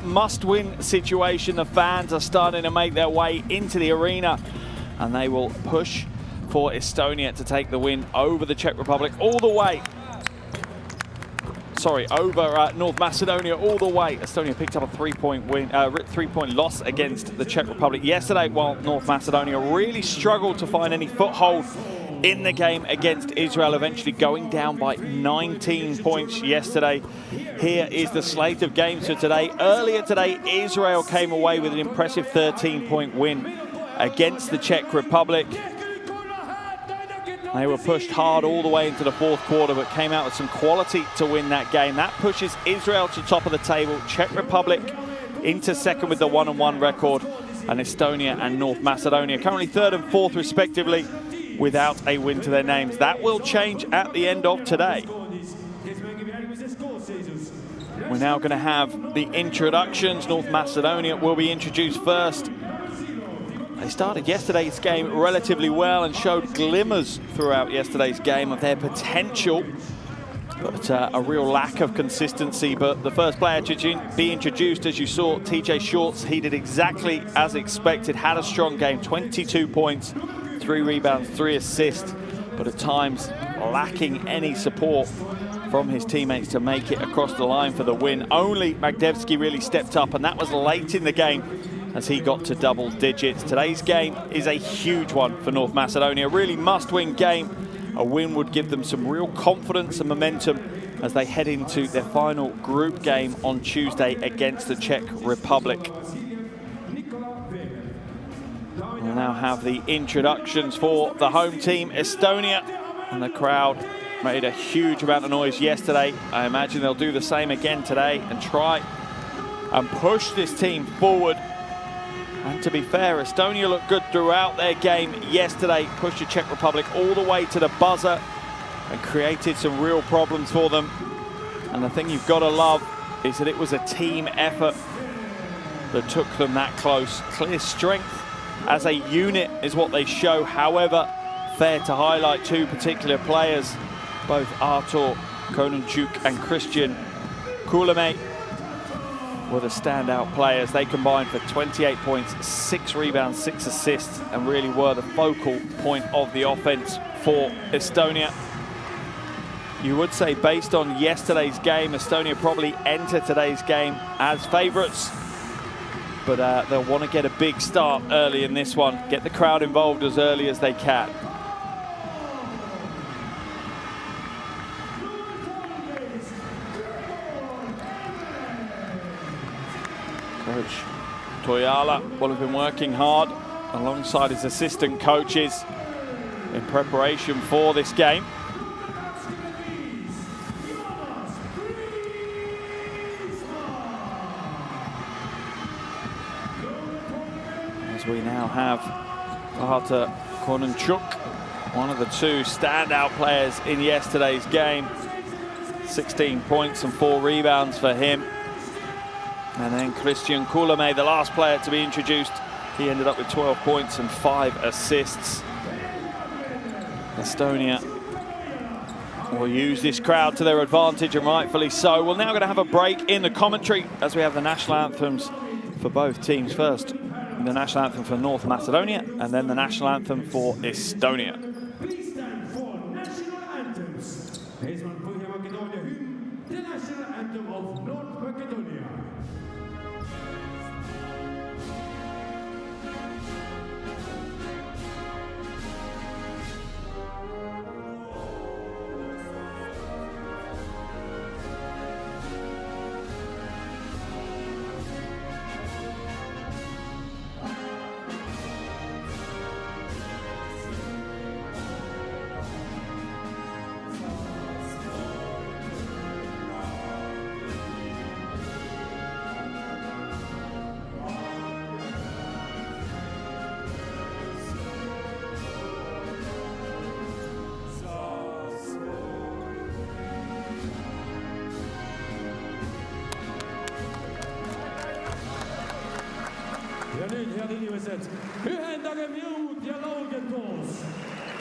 must-win situation. The fans are starting to make their way into the arena, and they will push for Estonia to take the win over the Czech Republic all the way. Sorry, over North Macedonia all the way. Estonia picked up a three-point loss against the Czech Republic yesterday, while North Macedonia really struggled to find any foothold in the game against Israel, eventually going down by 19 points yesterday. Here is the slate of games for today. Earlier today, Israel came away with an impressive 13-point win against the Czech Republic. They were pushed hard all the way into the fourth quarter, but came out with some quality to win that game. That pushes Israel to top of the table, Czech Republic into second with the 1-1 record, and Estonia and North Macedonia currently third and fourth respectively, without a win to their names. That will change at the end of today. We're now going to have the introductions. North Macedonia will be introduced first. They started yesterday's game relatively well and showed glimmers throughout yesterday's game of their potential, but a real lack of consistency. But the first player to be introduced, as you saw, TJ Shorts, he did exactly as expected, had a strong game, 22 points, 3 rebounds, 3 assists, but at times lacking any support from his teammates to make it across the line for the win. Only Magdevsky really stepped up, and that was late in the game as he got to double digits. Today's game is a huge one for North Macedonia, a really must-win game. A win would give them some real confidence and momentum as they head into their final group game on Tuesday against the Czech Republic. We'll now have the introductions for the home team, Estonia, and the crowd made a huge amount of noise yesterday. I imagine they'll do the same again today and try and push this team forward. And to be fair, Estonia looked good throughout their game yesterday, pushed the Czech Republic all the way to the buzzer and created some real problems for them. And the thing you've got to love is that it was a team effort that took them that close. Clear strength as a unit is what they show. However, fair to highlight two particular players, both Artur Kononchuk and Christian Kulame were the standout players. They combined for 28 points, 6 rebounds, 6 assists, and really were the focal point of the offense for Estonia. You would say, based on yesterday's game, Estonia probably enter today's game as favourites, but they'll want to get a big start early in this one, get the crowd involved as early as they can. Coach Toyala will have been working hard alongside his assistant coaches in preparation for this game. As we now have Artur Kononchuk, one of the two standout players in yesterday's game. 16 points and 4 rebounds for him. And then Christian Kulame, the last player to be introduced, he ended up with 12 points and 5 assists. Estonia will use this crowd to their advantage, and rightfully so. We're now going to have a break in the commentary as we have the national anthems for both teams. First, the national anthem for North Macedonia, and then the national anthem for Estonia. Please stand for national anthems. The national anthem of North Macedonia. Ja nüüd, head inimesed, ühendagem jõud ja laulgem koos.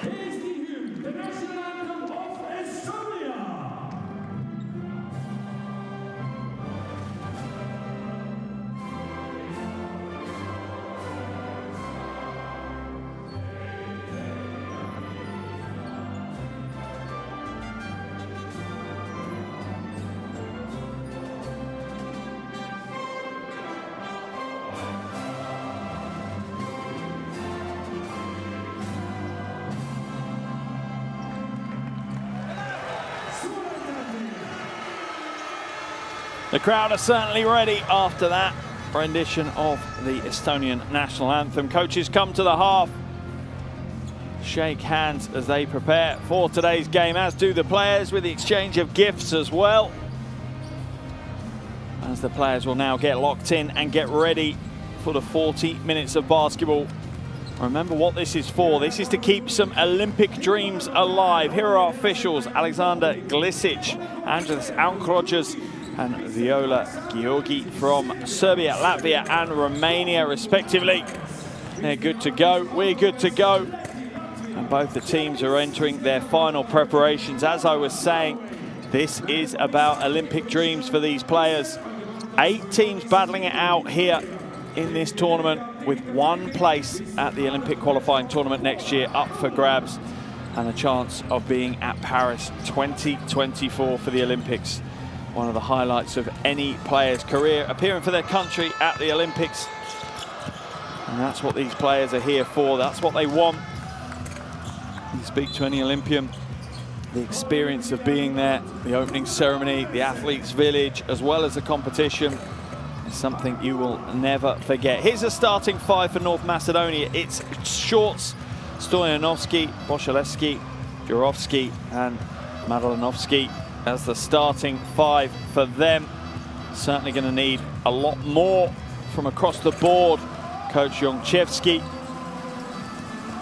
Eesti hümn, the national anthem of Estonia. The crowd are certainly ready after that rendition of the Estonian national anthem. Coaches come to the half, shake hands as they prepare for today's game, as do the players, with the exchange of gifts as well. As the players will now get locked in and get ready for the 40 minutes of basketball. Remember what this is for. This is to keep some Olympic dreams alive. Here are our officials: Alexander Glisic, Angelis Aukroģis, and Viola Georgi from Serbia, Latvia, and Romania, respectively. They're good to go. We're good to go. And both the teams are entering their final preparations. As I was saying, this is about Olympic dreams for these players. 8 teams battling it out here in this tournament, with 1 place at the Olympic qualifying tournament next year up for grabs, and a chance of being at Paris 2024 for the Olympics. One of the highlights of any player's career, appearing for their country at the Olympics. And that's what these players are here for. That's what they want. You speak to any Olympian, the experience of being there, the opening ceremony, the athletes' village, as well as the competition, is something you will never forget. Here's a starting 5 for North Macedonia. It's Shorts, Stoyanovski, Boshelevski, Jurovski, and Madalinovski as the starting 5 for them. Certainly going to need a lot more from across the board. Coach Jongchevski.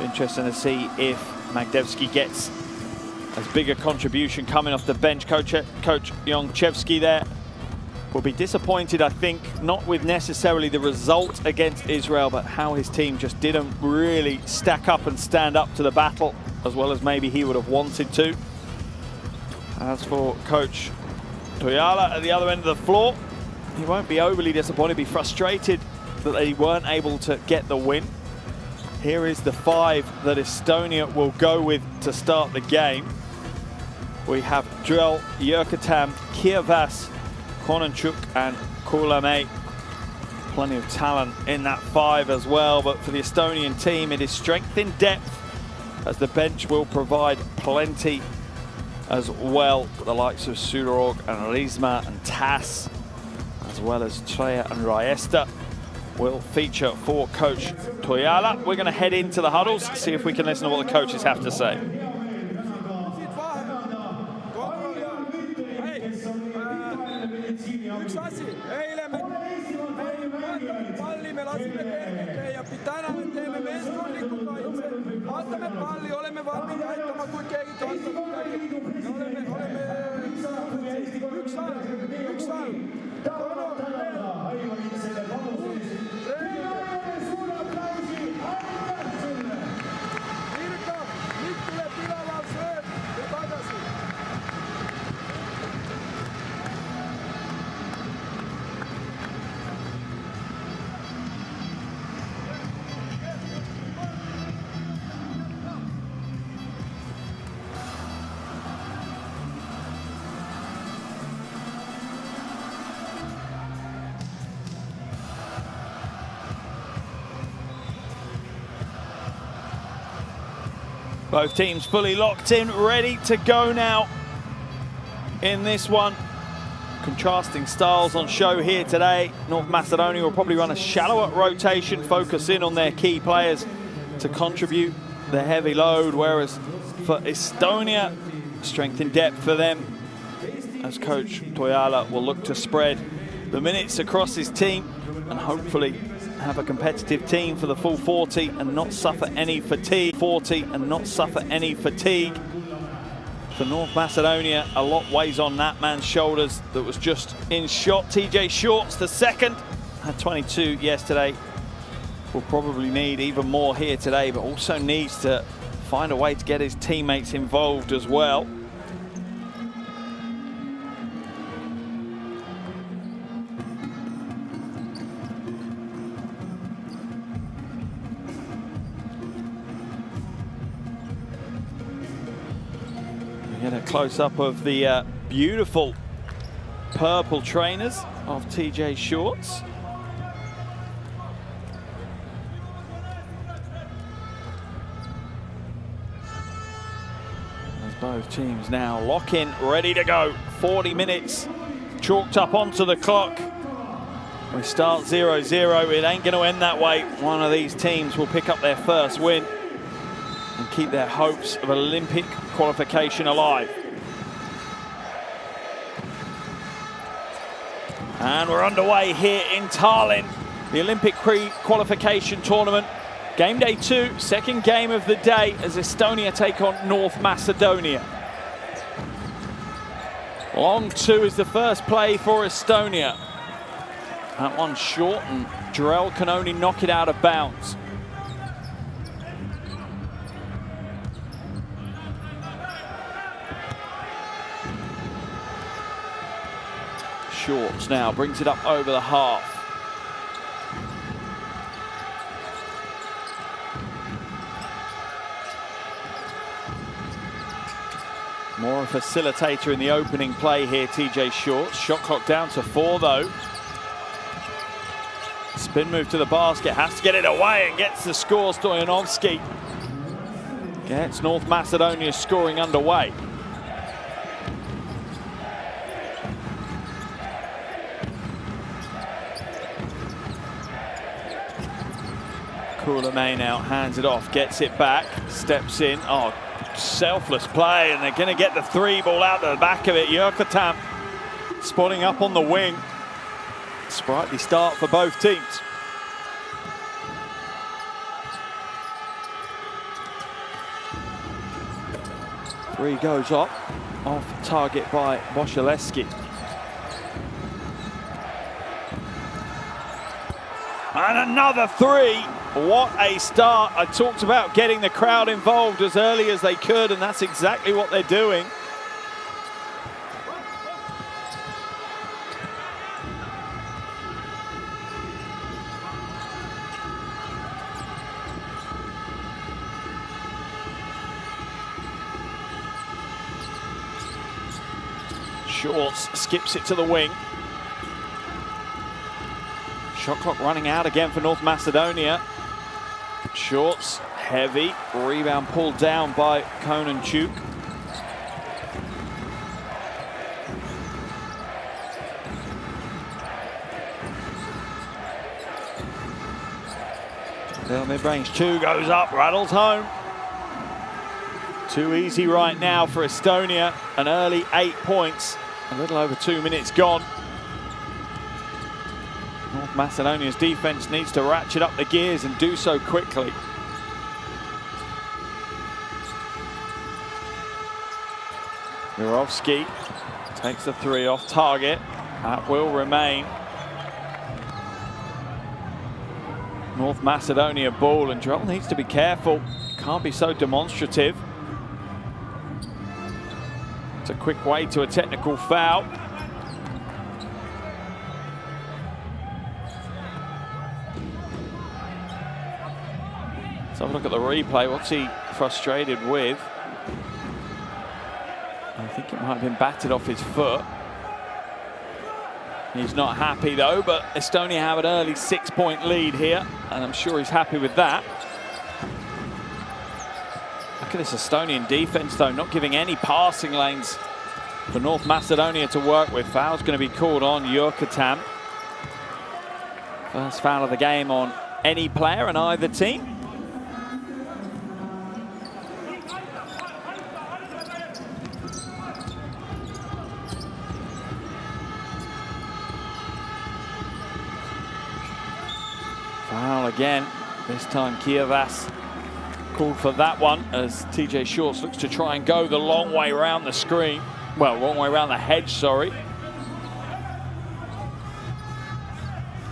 Interesting to see if Magdevski gets as big a contribution coming off the bench. Coach Jongchevski there will be disappointed, I think, not with necessarily the result against Israel, but how his team just didn't really stack up and stand up to the battle as well as maybe he would have wanted to. As for Coach Toijala at the other end of the floor, he won't be overly disappointed, be frustrated that they weren't able to get the win. Here is the 5 that Estonia will go with to start the game. We have Drell, Jyrkätam, Kievas, Kononchuk, and Kullamäe. Plenty of talent in that 5 as well, but for the Estonian team, it is strength in depth, as the bench will provide plenty as well. The likes of Sudarog and Rizma and Tass, as well as Treya and Raiesta, will feature for Coach Toijala. We're going to head into the huddles, see if we can listen to what the coaches have to say. Both teams fully locked in, ready to go now in this one. Contrasting styles on show here today. North Macedonia will probably run a shallower rotation, focus in on their key players to contribute the heavy load, whereas for Estonia, strength in depth for them, as Coach Toijala will look to spread the minutes across his team and hopefully have a competitive team for the full 40 and not suffer any fatigue. 40 and not suffer any fatigue. For North Macedonia, a lot weighs on that man's shoulders that was just in shot. TJ Shorts, the second, had 22 yesterday. Will probably need even more here today, but also needs to find a way to get his teammates involved as well. Get a close-up of the beautiful purple trainers of TJ Shorts. As both teams now lock in, ready to go. 40 minutes chalked up onto the clock. We start 0-0. It ain't going to end that way. One of these teams will pick up their first win and keep their hopes of Olympic qualification alive. And we're underway here in Tallinn, the Olympic pre-qualification tournament. Game day 2, second game of the day as Estonia take on North Macedonia. Long 2 is the first play for Estonia. That one's short and Drell can only knock it out of bounds. Shorts now brings it up over the half. More a facilitator in the opening play here, TJ Shorts. Shot clock down to 4 though. Spin move to the basket, has to get it away and gets the score. Stoyanovski gets North Macedonia scoring underway. Kuulame now hands it off, gets it back, steps in. Oh, selfless play, and they're going to get the 3 ball out the back of it. Jyrkatam spotting up on the wing. Sprightly start for both teams. Three goes up, off target by Boshaleski. And another 3. What a start. I talked about getting the crowd involved as early as they could, and that's exactly what they're doing. Shorts skips it to the wing. Shot clock running out again for North Macedonia. Shorts, heavy. Rebound pulled down by Kononchuk. Their mid-range 2 goes up, rattles home. Too easy right now for Estonia. An early 8 points. A little over 2 minutes gone. North Macedonia's defense needs to ratchet up the gears and do so quickly. Jurovski takes the 3 off target. That will remain North Macedonia ball, and Drell needs to be careful. Can't be so demonstrative. It's a quick way to a technical foul. Let's have a look at the replay. What's he frustrated with? I think it might have been batted off his foot. He's not happy though, but Estonia have an early 6-point lead here, and I'm sure he's happy with that. Look at this Estonian defense though, not giving any passing lanes for North Macedonia to work with. Foul's going to be called on Jyrkatam. First foul of the game on any player in either team. Foul again, this time Kievas called for that one as TJ Shorts looks to try and go the long way around the screen. Well, wrong way around the hedge, sorry.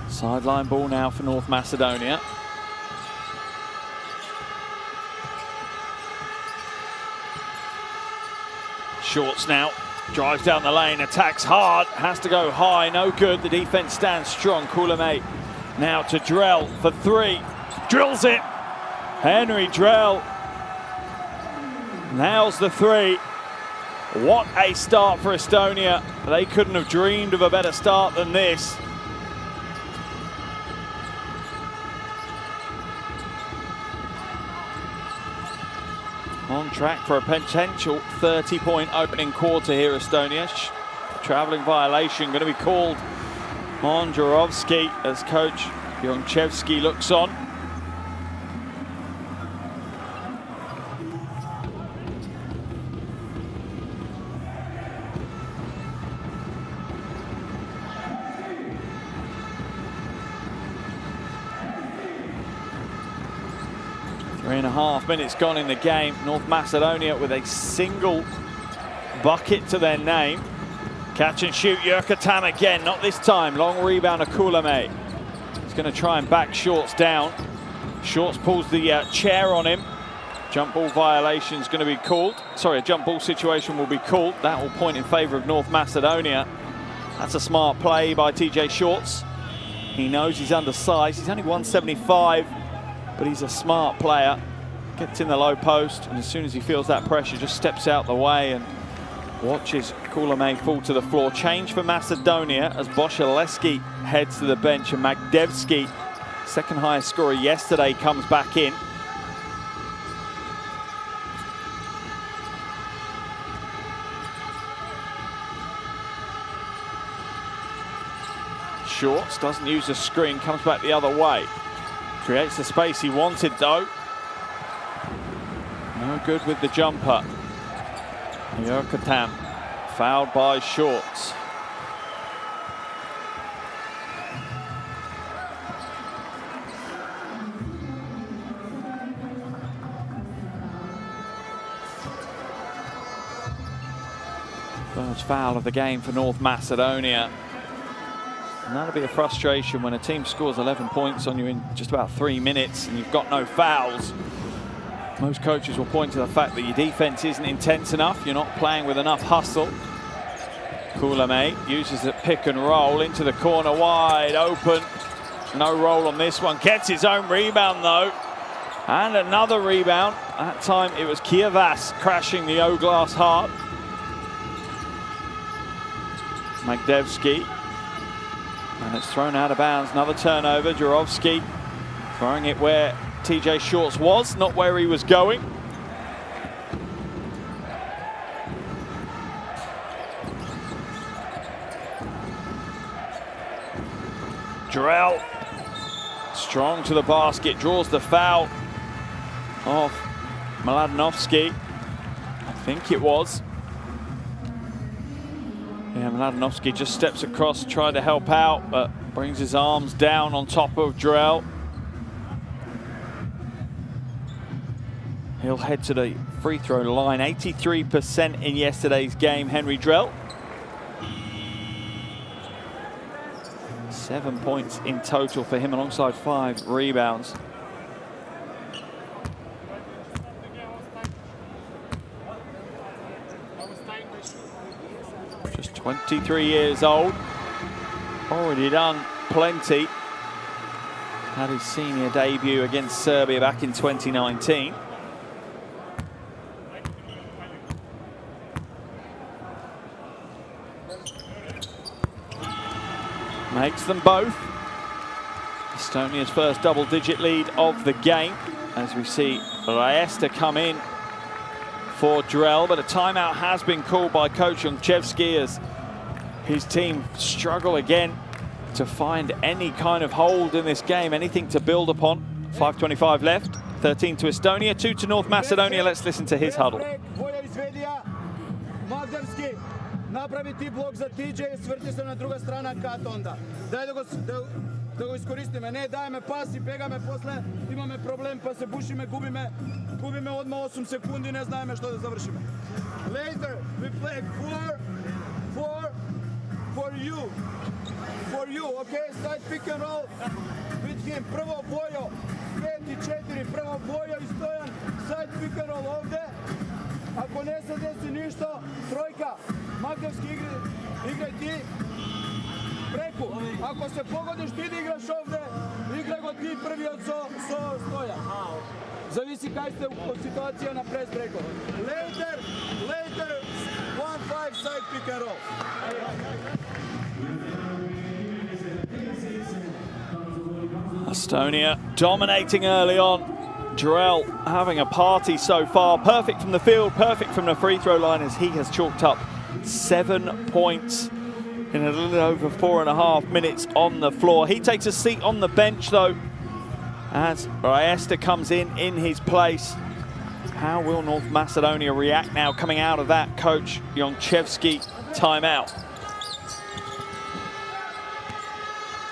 Sideline ball now for North Macedonia. Shorts now, drives down the lane, attacks hard, has to go high, no good. The defense stands strong. Kuulame now to Drell for 3, drills it. Henry Drell nails the 3. What a start for Estonia. They couldn't have dreamed of a better start than this. On track for a potential 30-point opening quarter here, Estonia. traveling violation going to be called on Jurovski as coach Yonchevsky looks on. Three and a half minutes gone in the game. North Macedonia with a single bucket to their name. Catch and shoot, Yurkatam again, not this time. Long rebound of Kulame. He's going to try and back Shorts down. Shorts pulls the chair on him. Jump ball violation is going to be called. Sorry, a jump ball situation will be called. That will point in favor of North Macedonia. That's a smart play by TJ Shorts. He knows he's undersized. He's only 175, but he's a smart player. Gets in the low post, and as soon as he feels that pressure, just steps out the way and watches Kulame fall to the floor. Change for Macedonia as Boshaleski heads to the bench, and Magdevski, second highest scorer yesterday, comes back in. Shorts doesn't use the screen, comes back the other way. Creates the space he wanted though. No good with the jumper. Yurkatam fouled by Shorts. First foul of the game for North Macedonia. And that'll be a frustration when a team scores 11 points on you in just about 3 minutes and you've got no fouls. Most coaches will point to the fact that your defense isn't intense enough. You're not playing with enough hustle. Kulame uses the pick and roll into the corner, wide open. No roll on this one. Gets his own rebound though. And another rebound. That time it was Kievas crashing the O-glass heart. Magdevski. And it's thrown out of bounds. Another turnover. Jurovski throwing it where TJ Shorts was, not where he was going. Drell, strong to the basket, draws the foul off Mladenovski. I think it was. Yeah, Mladenovski just steps across, tried to help out, but brings his arms down on top of Drell. He'll head to the free throw line. 83% in yesterday's game, Henry Drell. 7 points in total for him alongside 5 rebounds. Just 23 years old. Already done plenty. Had his senior debut against Serbia back in 2019. Makes them both. Estonia's first double-digit lead of the game as we see Raesta come in for Drell, but a timeout has been called by coach Yonchevsky as his team struggle again to find any kind of hold in this game, anything to build upon. 5:25 left, 13 to Estonia, 2 to North Macedonia. Let's listen to his huddle. Napravi ti blok za TJ, svrti se na druga strana kat onda. Daj da go iskoristi me, ne daj me pas I pega me posle, ima me problem pa se buši me, gubi me odmah 8 sekundi, ne znaje me što da završime. Later, we play 4 for you, okay? Side pick and roll with him. Prvo Bojo, 5 I 4, prvo Bojo I Stojan, side pick and roll ovde. Ako ne se desi ništa, trojka. Magdevski igraj ti preku. Ako se pogodiš ti da igraš ovde, igraj go ti prvi od Stoja. Zavisi kaj ste od situacija na press breaku. Later, 1-5 side pick and roll. Estonia dominating early on. Drell having a party so far. Perfect from the field, perfect from the free throw line as he has chalked up 7 points in a little over 4.5 minutes on the floor. He takes a seat on the bench though, as EST comes in his place. How will North Macedonia react now coming out of that Coach Jonchevski timeout?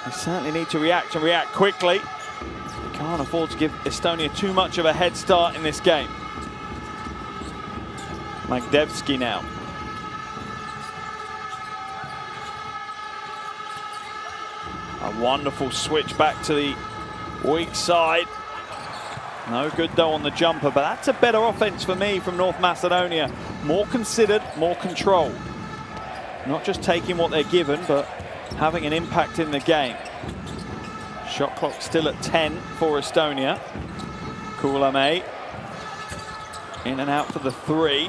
They certainly need to react and react quickly. They can't afford to give Estonia too much of a head start in this game. Magdevski now. A wonderful switch back to the weak side. No good though on the jumper, but that's a better offense for me from North Macedonia. More considered, more controlled. Not just taking what they're given, but having an impact in the game. Shot clock still at 10 for Estonia. Kullamäe in and out for the 3.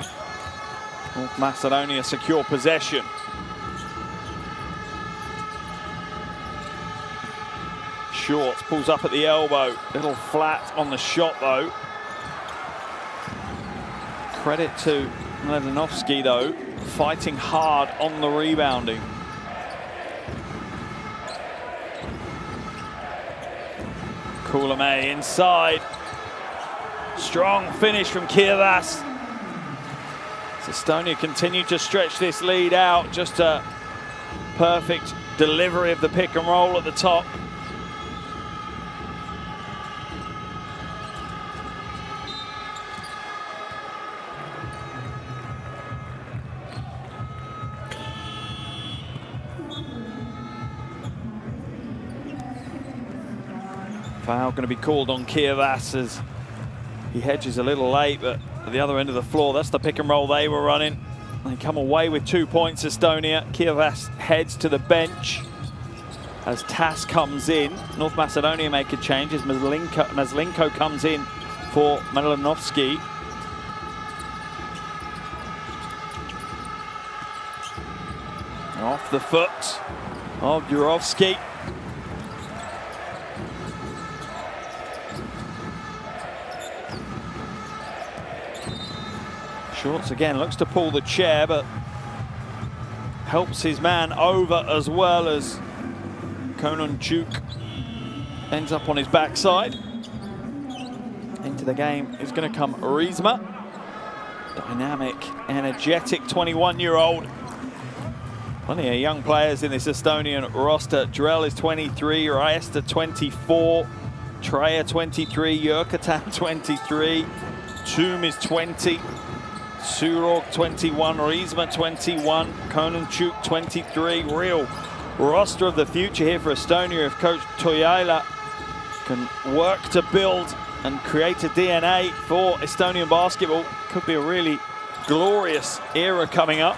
North Macedonia secure possession. Shorts pulls up at the elbow. Little flat on the shot though. Credit to Mladenovski though, fighting hard on the rebounding. Kullamäe inside. Strong finish from Kirvas. Estonia continue to stretch this lead out. Just a perfect delivery of the pick and roll at the top. Foul going to be called on Kirvas as he hedges a little late, but at the other end of the floor, that's the pick and roll they were running. They come away with 2 points, Estonia. Kirvas heads to the bench as Tas comes in. North Macedonia make a change as Maslenko comes in for Mladenovski. Off the foot of Jurovski. Shorts again, looks to pull the chair, but helps his man over as well as Kononchuk ends up on his backside. Into the game is going to come Riesma. Dynamic, energetic 21-year-old. Plenty of young players in this Estonian roster. Drell is 23, Riesta 24, Treya 23, Jyrkatan 23, Toom is 20. Surog 21, Riesma 21, Kononchuk 23. Real roster of the future here for Estonia if Coach Toijala can work to build and create a DNA for Estonian basketball. Could be a really glorious era coming up.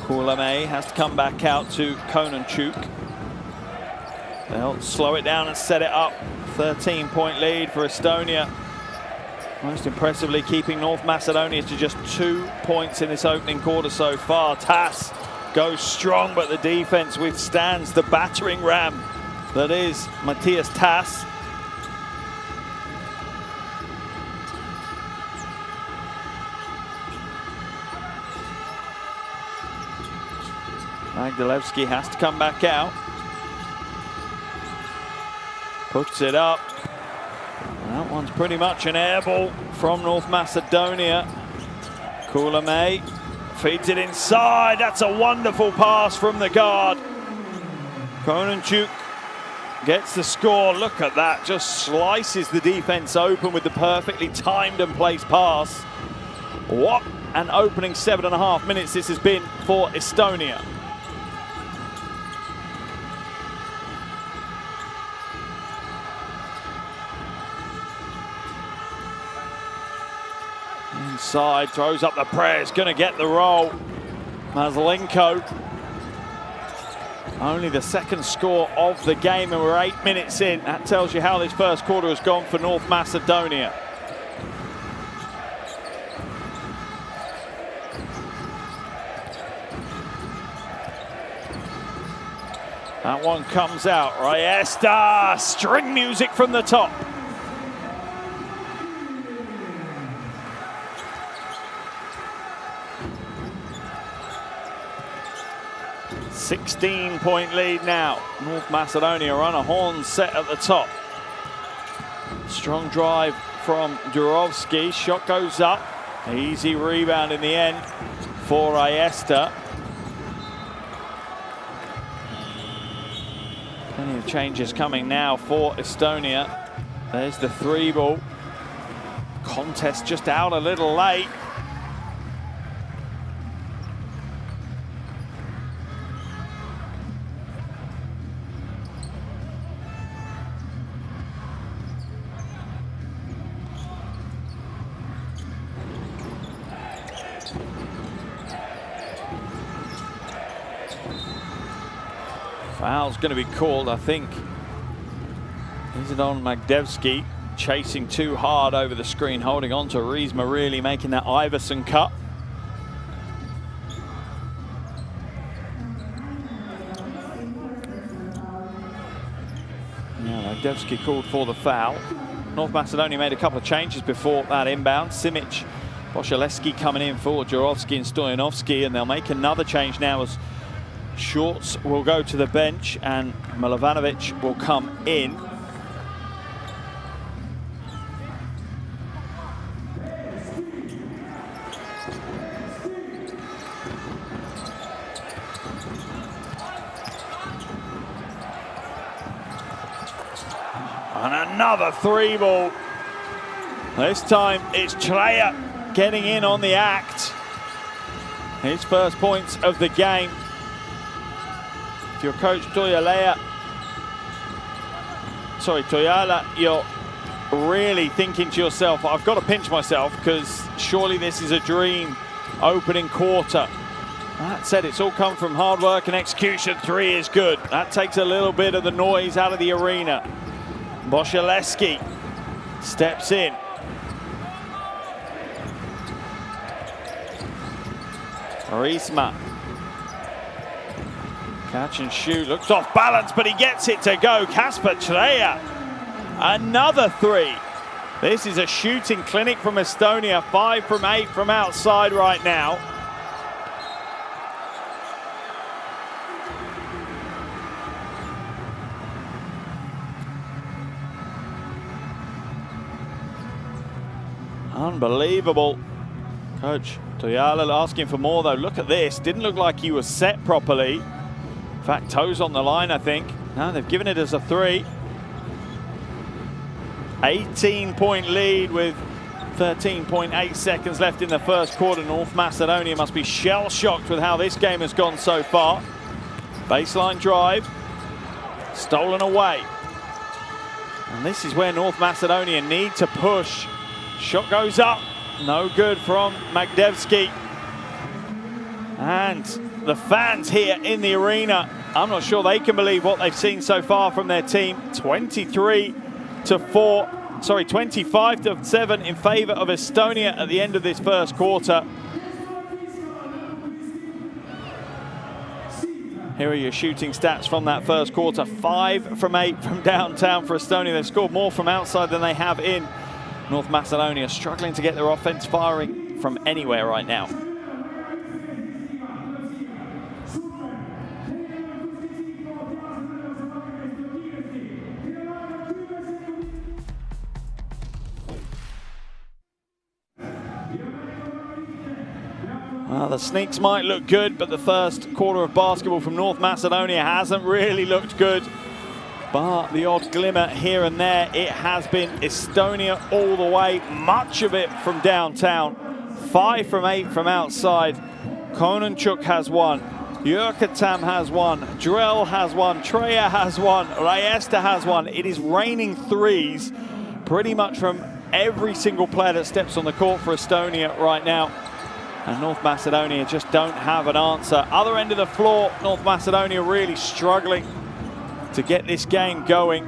Kullamäe has to come back out to Kononchuk. They'll slow it down and set it up. 13-point lead for Estonia. Most impressively keeping North Macedonia to just 2 points in this opening quarter so far. Tas goes strong, but the defense withstands the battering ram that is Matthias Tas. Magdalevski has to come back out. Puts it up. That one's pretty much an air ball from North Macedonia. Kullamäe feeds it inside. That's a wonderful pass from the guard. Kononchuk gets the score. Look at that. Just slices the defense open with the perfectly timed and placed pass. What an opening 7.5 minutes this has been for Estonia. Inside, throws up the press, going to get the roll. Maslenko. Only the second score of the game, and we're 8 minutes in. That tells you how this first quarter has gone for North Macedonia. That one comes out. Riesta, string music from the top. 16-point lead now. North Macedonia on a horn set at the top. Strong drive from Durovski. Shot goes up. Easy rebound in the end for EST. Plenty of changes coming now for Estonia. There's the 3-ball. Contest just out a little late. Foul's going to be called, I think. Is it on Magdevsky? Chasing too hard over the screen, holding on to Riesma, really making that Iverson cut. Yeah, Magdevsky called for the foul. North Macedonia made a couple of changes before that inbound. Simic, Boshaleski coming in for Jurovski and Stoyanovski, and they'll make another change now as Shorts will go to the bench and Milovanovic will come in. And another 3-ball. This time it's Treya getting in on the act. His first points of the game. If you're coach Toyala, you're really thinking to yourself, I've got to pinch myself because surely this is a dream opening quarter. That said, it's all come from hard work and execution. 3 is good. That takes a little bit of the noise out of the arena. Boshaleski steps in. Riesma. Catch and shoot, looks off balance, but he gets it to go. Kasper Treya, another 3. This is a shooting clinic from Estonia. 5 from 8 from outside right now. Unbelievable. Coach Toyala asking for more though. Look at this, didn't look like he was set properly. In fact, toes on the line, I think. No, they've given it as a 3. 18-point lead with 13.8 seconds left in the first quarter. North Macedonia must be shell-shocked with how this game has gone so far. Baseline drive, stolen away. And this is where North Macedonia need to push. Shot goes up, no good from Magdevsky. And the fans here in the arena, I'm not sure they can believe what they've seen so far from their team. 25-7 in favor of Estonia at the end of this first quarter. Here are your shooting stats from that first quarter. 5 from 8 from downtown for Estonia. They've scored more from outside than they have in. North Macedonia struggling to get their offense firing from anywhere right now. Well, the sneaks might look good, but the first quarter of basketball from North Macedonia hasn't really looked good. But the odd glimmer here and there, it has been Estonia all the way, much of it from downtown. 5 from 8 from outside. Kononchuk has 1. Jyrkatam has 1. Drell has 1. Treya has 1. Rayesta has 1. It is raining 3s pretty much from every single player that steps on the court for Estonia right now. And North Macedonia just don't have an answer. Other end of the floor, North Macedonia really struggling to get this game going.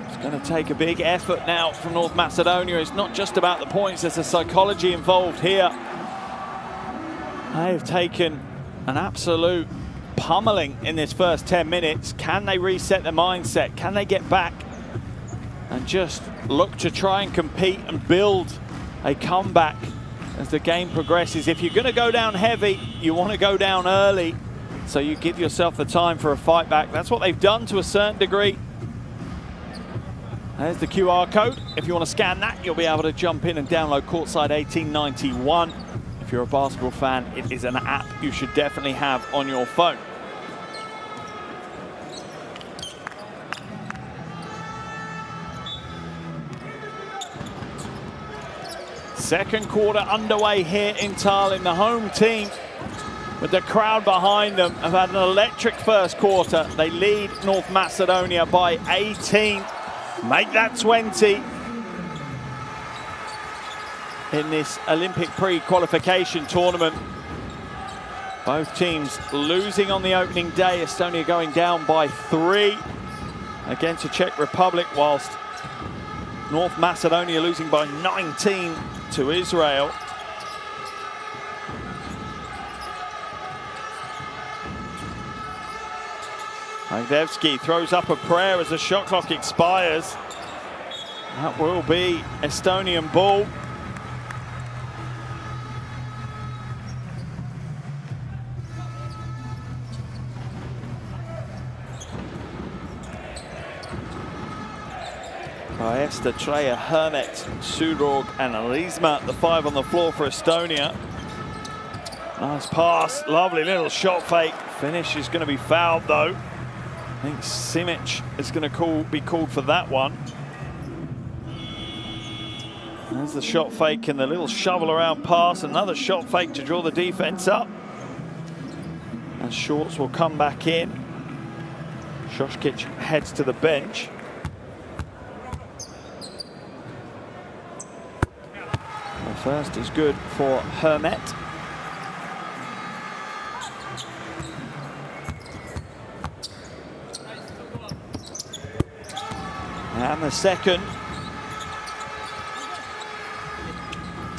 It's going to take a big effort now from North Macedonia. It's not just about the points, there's a psychology involved here. They have taken an absolute pummeling in this first 10 minutes. Can they reset their mindset? Can they get back and just look to try and compete and build a comeback as the game progresses? If you're going to go down heavy, you want to go down early, so you give yourself the time for a fight back. That's what they've done to a certain degree. There's the QR code. If you want to scan that, you'll be able to jump in and download Courtside 1891. If you're a basketball fan, it is an app you should definitely have on your phone. Second quarter underway here in Tallinn. The home team, with the crowd behind them, have had an electric first quarter. They lead North Macedonia by 18. Make that 20 in this Olympic pre-qualification tournament. Both teams losing on the opening day. Estonia going down by 3 against the Czech Republic, whilst North Macedonia losing by 19 to Israel. Magdevsky throws up a prayer as the shot clock expires. That will be Estonian ball. Paesta, Treya, Hermet, Sudorg and Alisma, the 5 on the floor for Estonia. Nice pass, lovely little shot fake. Finish is going to be fouled though. I think Simic is going to be called for that one. There's the shot fake and the little shovel around pass. Another shot fake to draw the defense up. And Shorts will come back in. Shoshkic heads to the bench. The first is good for Hermet. And the second,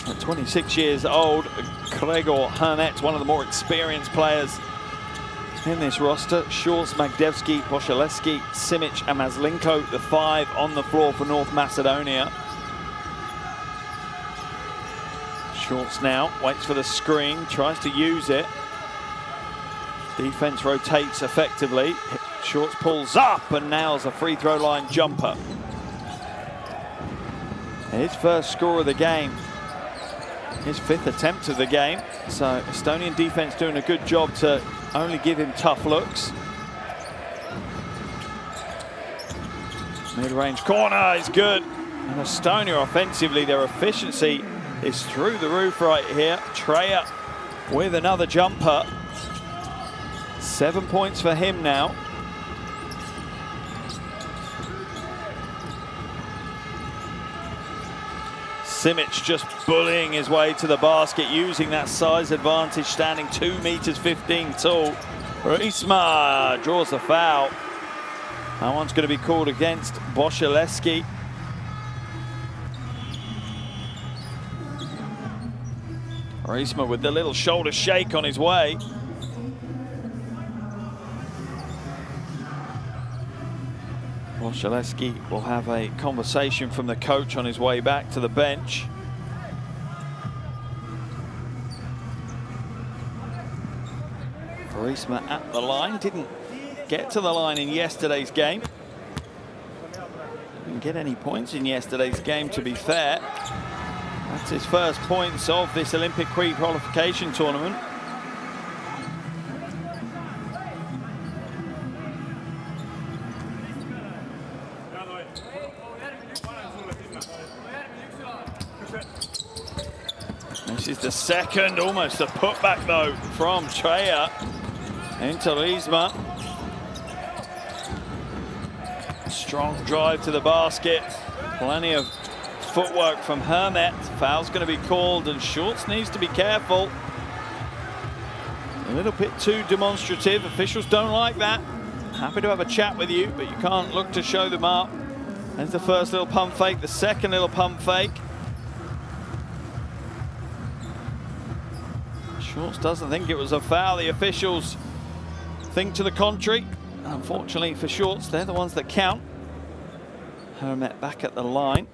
at 26 years old, Gregor Hermet, one of the more experienced players in this roster. Shorts, Magdevsky, Poshaleski, Simic and Maslenko, the 5 on the floor for North Macedonia. Shorts now, waits for the screen, tries to use it. Defense rotates effectively. Shorts pulls up and nails a free throw line jumper. His first score of the game. His 5th attempt of the game. So Estonian defense doing a good job to only give him tough looks. Mid-range corner is good. And Estonia offensively, their efficiency is through the roof right here. Treya with another jumper. 7 points for him now. Simic just bullying his way to the basket, using that size advantage, standing 2 meters 15 tall. Risma draws the foul. That one's going to be called against Boshaleski. Risma with the little shoulder shake on his way. Boshaleski will have a conversation from the coach on his way back to the bench. Risma at the line, didn't get to the line in yesterday's game. Didn't get any points in yesterday's game, to be fair. That's his first points of this Olympic pre-qualification tournament. This is the second, almost a putback though from Treya into Risma. Strong drive to the basket, plenty of footwork from Hermet. Foul's going to be called and Shorts needs to be careful. A little bit too demonstrative. Officials don't like that. Happy to have a chat with you, but you can't look to show them up. There's the first little pump fake, the second little pump fake. Shorts doesn't think it was a foul. The officials think to the contrary. Unfortunately for shorts, they're the ones that count. Hermet back at the line.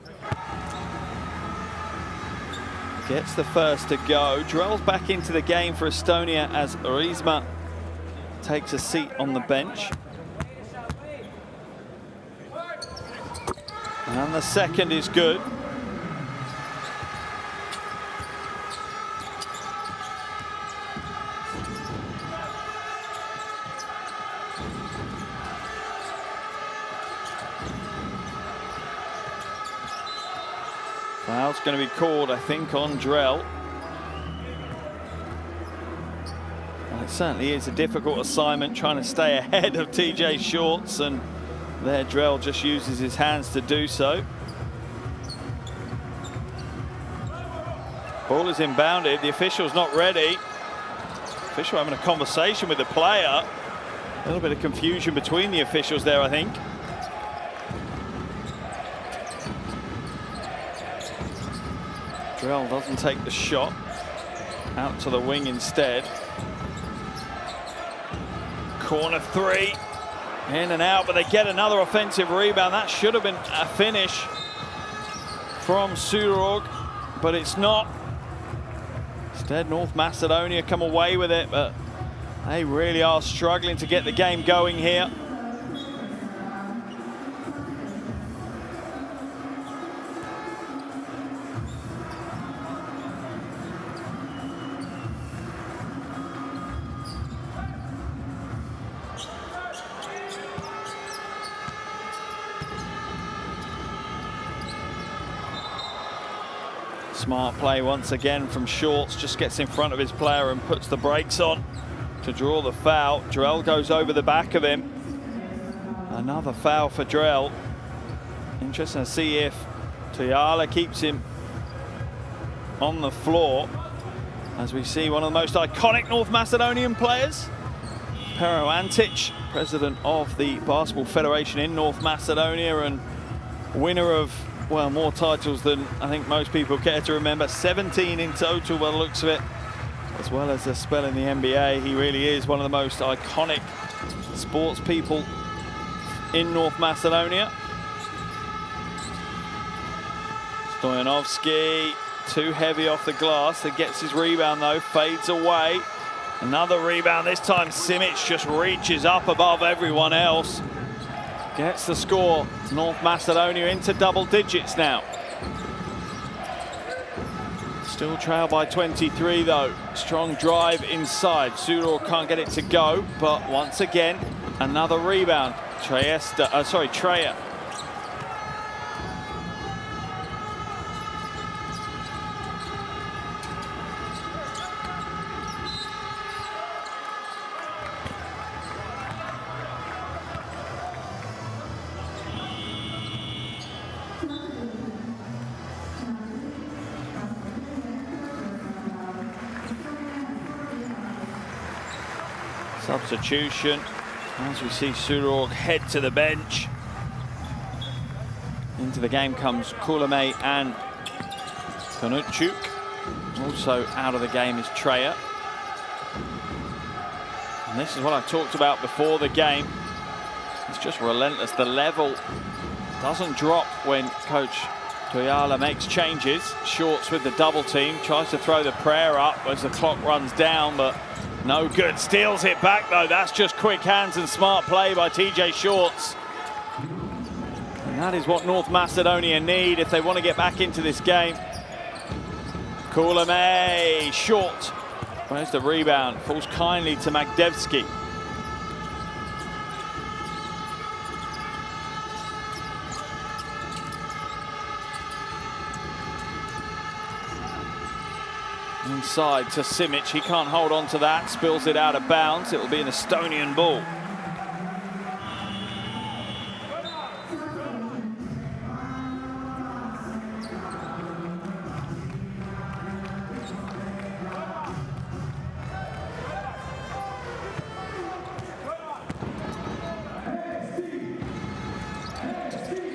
Gets the first to go. Drell's back into the game for Estonia as Riisma takes a seat on the bench. And the second is good. Foul's going to be called, I think, on Drell. Well, it certainly is a difficult assignment trying to stay ahead of TJ Shorts, and there Drell just uses his hands to do so. Ball is inbounded. The official's not ready. Official having a conversation with the player. A little bit of confusion between the officials there, I think. Drell doesn't take the shot. Out to the wing instead. Corner three. In and out, but they get another offensive rebound. That should have been a finish from Surog, but it's not. Instead, North Macedonia come away with it, but they really are struggling to get the game going here. Smart play once again from Shorts, just gets in front of his player and puts the brakes on to draw the foul. Drell goes over the back of him. Another foul for Drell. Interesting to see if Toyala keeps him on the floor, as we see one of the most iconic North Macedonian players, Pero Antic, president of the Basketball Federation in North Macedonia and winner of, well, more titles than I think most people care to remember. 17 in total by the looks of it, as well as a spell in the NBA. He really is one of the most iconic sports people in North Macedonia. Stoyanovski, too heavy off the glass. That gets his rebound though, fades away. Another rebound, this time Simic just reaches up above everyone else. Gets the score. North Macedonia into double digits now. Still trail by 23 though. Strong drive inside. Surog can't get it to go, but once again, another rebound. Treya. Substitution as we see Surog head to the bench. Into the game comes Kulame and Konuchuk. Also out of the game is Treya. And this is what I talked about before the game. It's just relentless. The level doesn't drop when Coach Toyala makes changes. Shorts with the double team, tries to throw the prayer up as the clock runs down, but no good. Steals it back though. That's just quick hands and smart play by TJ Shorts. And that is what North Macedonia need if they want to get back into this game. Kulame, short. Where's the rebound? Falls kindly to Magdevski. Inside to Simic, he can't hold on to that, spills it out of bounds. It will be an Estonian ball.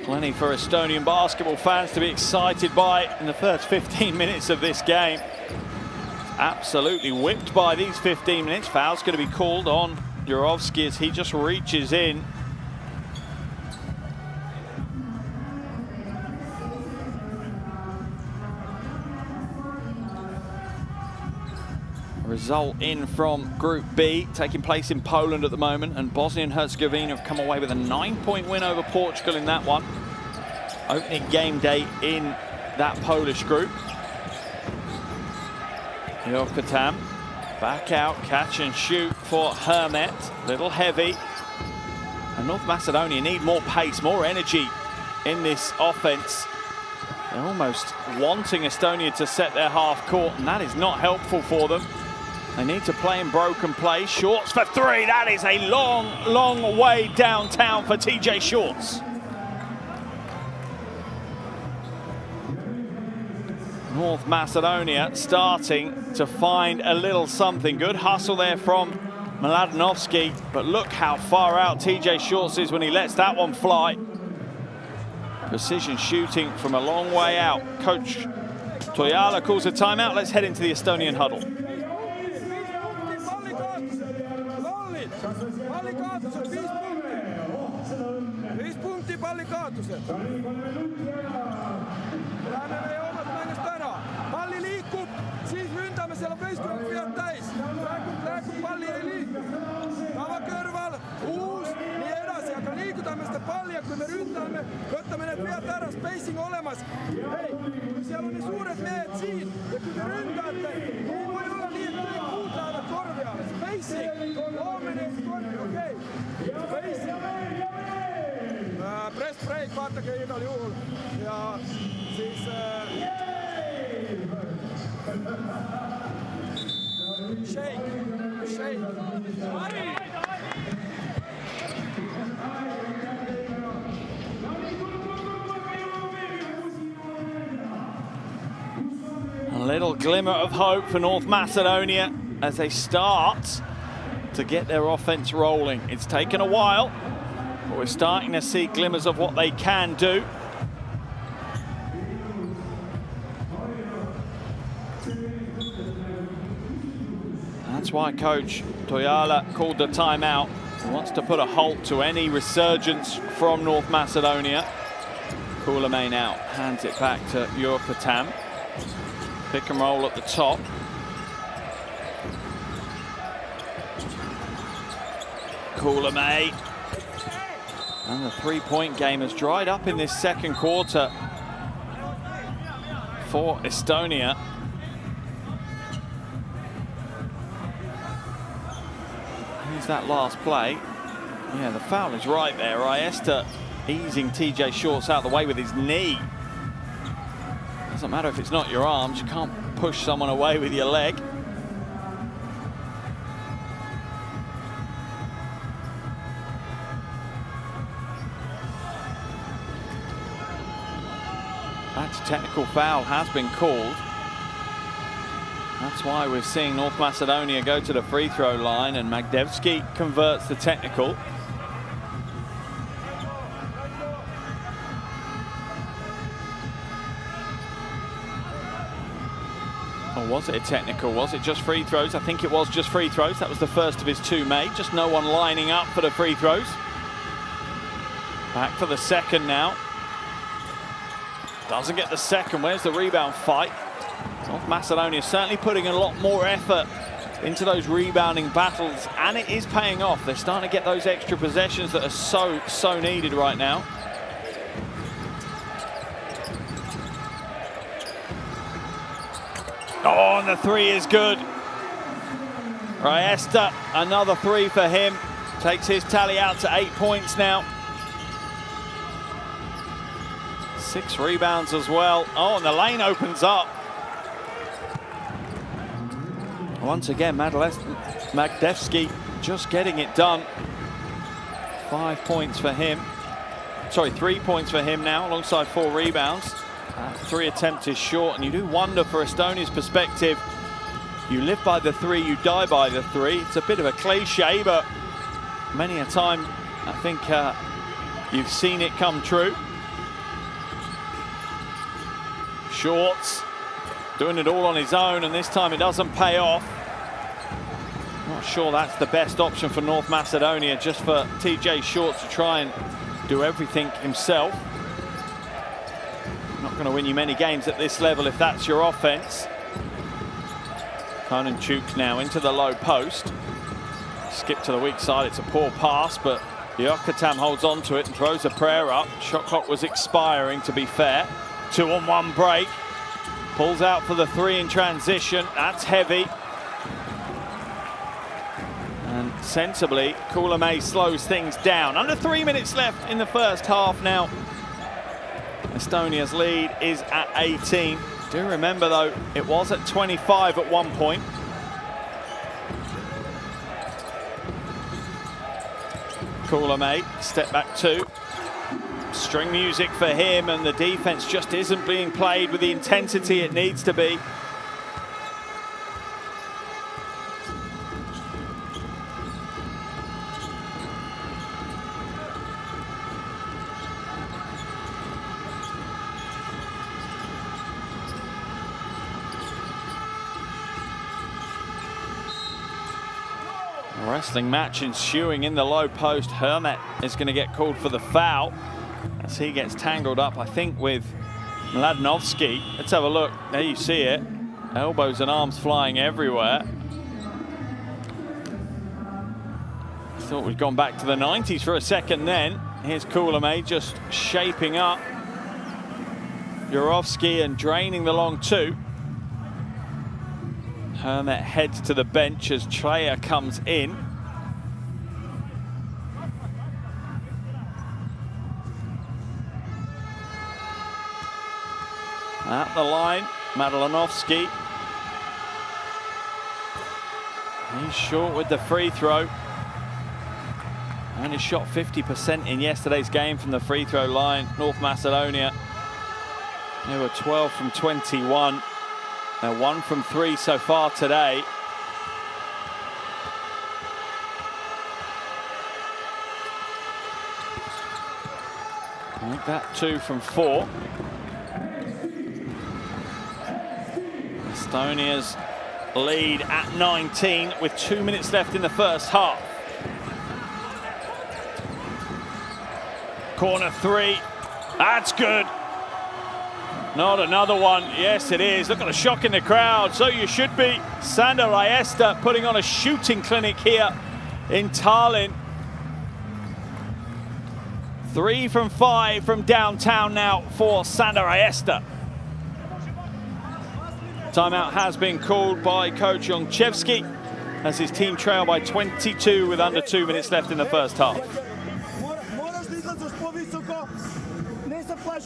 Plenty for Estonian basketball fans to be excited by in the first 15 minutes of this game. Absolutely whipped by these 15 minutes. Foul's going to be called on Jurovski as he just reaches in. Result in from Group B, taking place in Poland at the moment, and Bosnia and Herzegovina have come away with a 9-point win over Portugal in that one. Opening game day in that Polish group. Jurkatam back out, catch and shoot for Hermet, little heavy. And North Macedonia need more pace, more energy in this offense. They're almost wanting Estonia to set their half court, and that is not helpful for them. They need to play in broken play. Shorts for three. That is a long, long way downtown for TJ Shorts. North Macedonia starting to find a little something. Good hustle there from Mladenovski, but look how far out TJ Shorts is when he lets that one fly. Precision shooting from a long way out. Coach Toijala calls a timeout. Let's head into the Estonian huddle. Palli liikub, siis ründame, seal on Facebook pead täis. Praegu palli ei liigu. Tava kõrval, uus, nii edasi, aga liigutame seda palli ja kui me ründame, võtame need pead ära, spacing olemas. Hei, seal on nii suured mehed siin ja kui te ründate, ei või olla nii, et kõik muud lähevad korvi alla. Spacing, loome neid korvi, okei. Spacing. Press break, vaadake igal juhul. Ja siis... Shake. A little glimmer of hope for North Macedonia as they start to get their offense rolling. It's taken a while, but we're starting to see glimmers of what they can do. That's why Coach Toijala called the timeout. He wants to put a halt to any resurgence from North Macedonia. Kuulamäe now hands it back to Jurkatam. Pick and roll at the top. Kuulamäe. And the three-point game has dried up in this second quarter for Estonia. Here's that last play. Yeah, the foul is right there. Iesta easing TJ Shorts out of the way with his knee. Doesn't matter if it's not your arms, you can't push someone away with your leg. That technical foul has been called. That's why we're seeing North Macedonia go to the free throw line, and Magdevski converts the technical. Or was it a technical? Was it just free throws? I think it was just free throws. That was the first of his two made. Just no one lining up for the free throws. Back for the second now. Doesn't get the second. Where's the rebound fight? North Macedonia certainly putting a lot more effort into those rebounding battles, and it is paying off. They're starting to get those extra possessions that are so needed right now. Oh, and the three is good. Iesta, another three for him. Takes his tally out to 8 points now. 6 rebounds as well. Oh, and the lane opens up. Once again, Magdevski just getting it done. 5 points for him. Sorry, 3 points for him now, alongside 4 rebounds. 3 attempts is short, and you do wonder for Estonia's perspective. You live by the 3, you die by the 3. It's a bit of a cliche, but many a time I think you've seen it come true. Shorts doing it all on his own, and this time it doesn't pay off. Not sure that's the best option for North Macedonia, just for TJ Shorts to try and do everything himself. Not going to win you many games at this level if that's your offense. Kononchuk now into the low post. Skip to the weak side. It's a poor pass, but Yokatam holds on to it and throws a prayer up. Shot clock was expiring, to be fair. 2-on-1 break. Pulls out for the 3 in transition. That's heavy. And sensibly, Kulamay slows things down. Under 3 minutes left in the first half now. Estonia's lead is at 18. Do remember, though, it was at 25 at one point. Kulamay, step back 2. String music for him, and the defense just isn't being played with the intensity it needs to be. Wrestling match ensuing in the low post. Hermet is going to get called for the foul as he gets tangled up, I think, with Mladenovski. Let's have a look. There you see it. Elbows and arms flying everywhere. Thought we'd gone back to the 90s for a second then. Here's Kulamay just shaping up Jurovski and draining the long 2. Hermet heads to the bench as Treya comes in. At the line, Mladenovski. He's short with the free throw. Only shot 50% in yesterday's game from the free throw line. North Macedonia, they were 12 from 21. They're 1 from 3 so far today. Make that 2 from 4. Estonia's lead at 19 with 2 minutes left in the first half. Corner 3, that's good. Not another one. Yes, it is. Look at the shock in the crowd. So you should be. Sander Aiesta putting on a shooting clinic here in Tallinn. 3 from 5 from downtown now for Sander Aiesta. Timeout has been called by coach Jonchevski as his team trail by 22 with under 2 minutes left in the first half.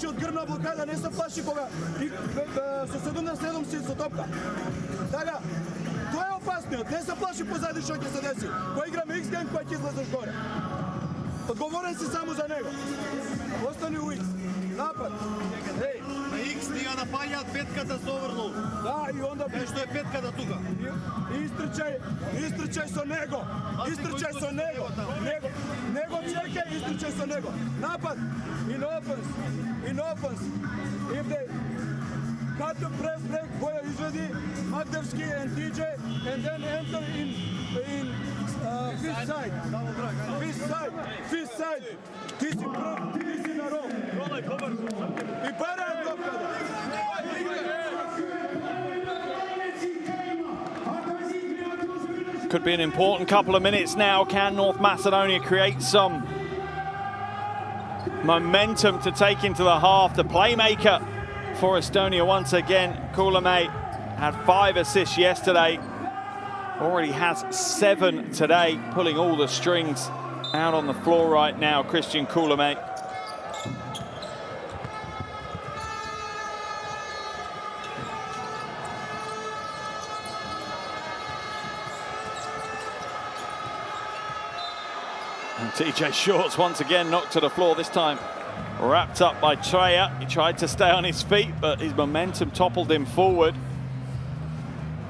Od grmna blokada, ne se plaši koga sa 17-7 si sa topka. Така, to je opasnije, ne se plaši pozadi što će se desiti. Ko igramo X-game, pa će izlazaš gore. Odgovoran si samo za njega. Ostani u X. Napad. Ej, na X ti ga napalja petkata s overload. Da, i onda... Što je petkata tuga? Istrčaj sa nego. Istrčaj sa nego. Nego čekaj, istrčaj sa nego. Napad. In offense. If they cut the press break, Boja izvedi Magdevski and DJ, and then enter in fifth side. Fifth side. Ti si na rol. I para topkada. Could be an important couple of minutes now. Can North Macedonia create some momentum to take into the half? The playmaker for Estonia once again. Kulamay had 5 assists yesterday. Already has 7 today, pulling all the strings out on the floor right now, Christian Kulamay. And TJ Shorts once again knocked to the floor, this time wrapped up by Treya. He tried to stay on his feet, but his momentum toppled him forward.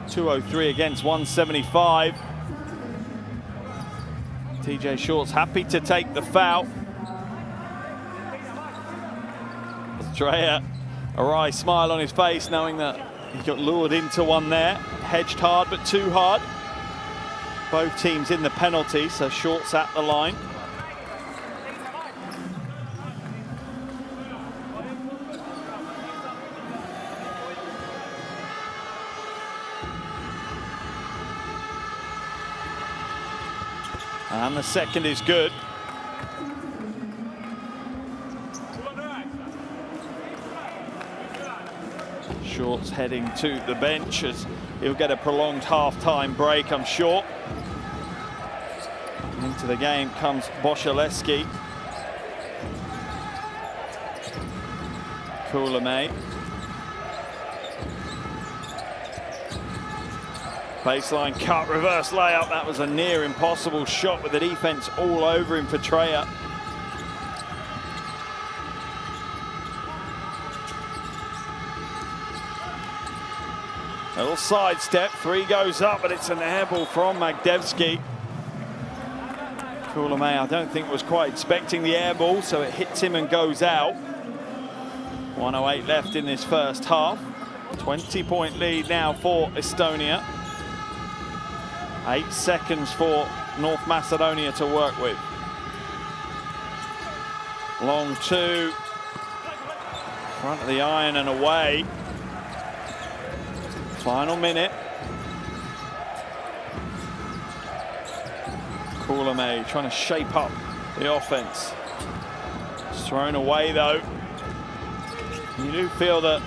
203 against 175. TJ Shorts happy to take the foul. Treya, a wry smile on his face, knowing that he got lured into one there. Hedged hard, but too hard. Both teams in the penalty, so Shorts at the line. And the second is good. Shorts heading to the bench as he'll get a prolonged half-time break, I'm sure. Into the game comes Boszaleski. Kulamay. Baseline cut, reverse layup. That was a near impossible shot with the defense all over him for Treya. A little sidestep, three goes up, but it's an air ball from Magdevsky. Kulamay, I don't think was quite expecting the air ball, so it hits him and goes out. 1:08 left in this first half. 20-point lead now for Estonia. 8 seconds for North Macedonia to work with. Long two. Front of the iron and away. Final minute. Kulamay trying to shape up the offense. It's thrown away though. You do feel that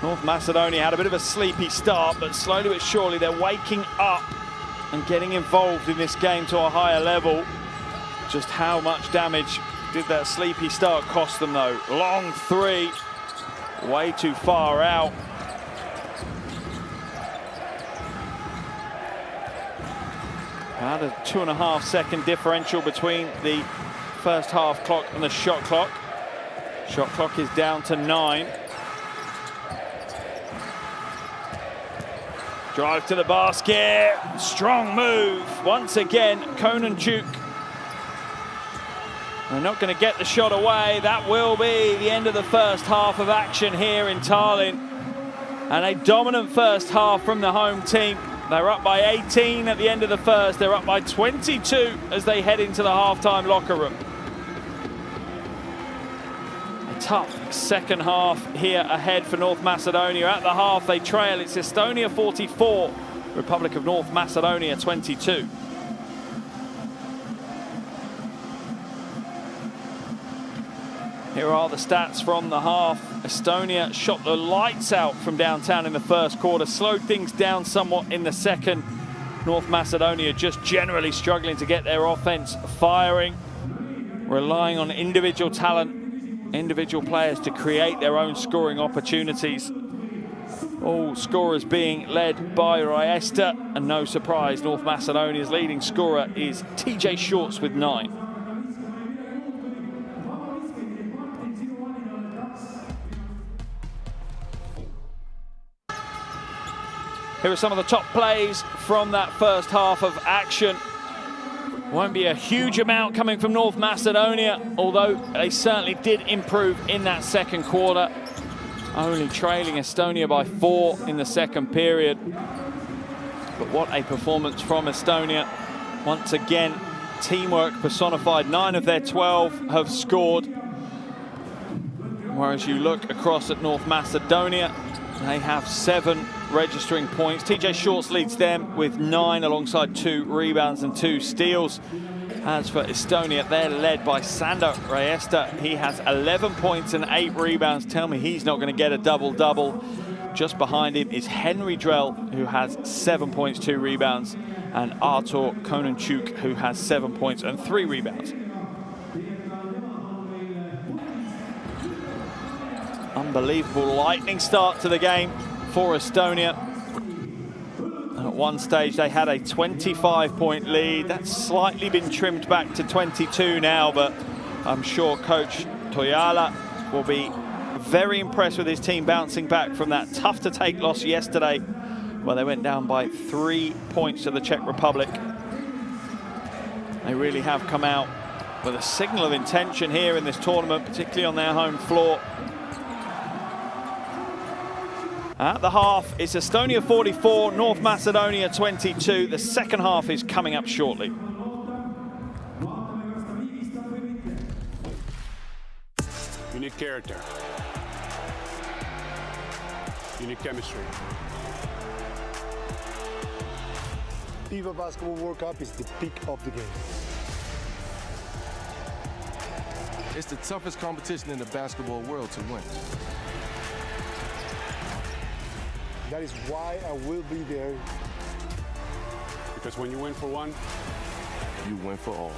North Macedonia had a bit of a sleepy start, but slowly but surely they're waking up and getting involved in this game to a higher level. Just how much damage did that sleepy start cost them though? Long three, way too far out. About a 2.5 second differential between the first half clock and the shot clock. Shot clock is down to 9. Drive to the basket, strong move. Once again, Kononchuk. They're not going to get the shot away. That will be the end of the first half of action here in Tallinn. And a dominant first half from the home team. They're up by 18 at the end of the first. They're up by 22 as they head into the halftime locker room. A tough second half here ahead for North Macedonia. At the half, they trail. It's Estonia 44, Republic of North Macedonia 22. Here are the stats from the half. Estonia shot the lights out from downtown in the first quarter, slowed things down somewhat in the second. North Macedonia just generally struggling to get their offense firing, relying on individual talent, individual players to create their own scoring opportunities. All scorers being led by Riesta, and no surprise, North Macedonia's leading scorer is TJ Shorts with 9. Here are some of the top plays from that first half of action. Won't be a huge amount coming from North Macedonia, although they certainly did improve in that second quarter. Only trailing Estonia by 4 in the second period. But what a performance from Estonia. Once again, teamwork personified. 9 of their 12 have scored. Whereas you look across at North Macedonia, they have 7 registering points. TJ Shorts leads them with 9 alongside 2 rebounds and 2 steals. As for Estonia, they're led by Sandor Riesta. He has 11 points and 8 rebounds. Tell me he's not going to get a double-double. Just behind him is Henry Drell, who has 7 points, 2 rebounds, and Artur Kononchuk, who has 7 points and 3 rebounds. Unbelievable lightning start to the game for Estonia. At one stage they had a 25-point lead. That's slightly been trimmed back to 22 now, but I'm sure Coach Toyala will be very impressed with his team bouncing back from that tough-to-take loss yesterday, where they went down by 3 points to the Czech Republic. They really have come out with a signal of intention here in this tournament, particularly on their home floor. At the half, it's Estonia 44, North Macedonia 22. The second half is coming up shortly. You need character. You need chemistry. FIBA Basketball World Cup is the peak of the game. It's the toughest competition in the basketball world to win. That is why I will be there. Because when you win for one, You win for all.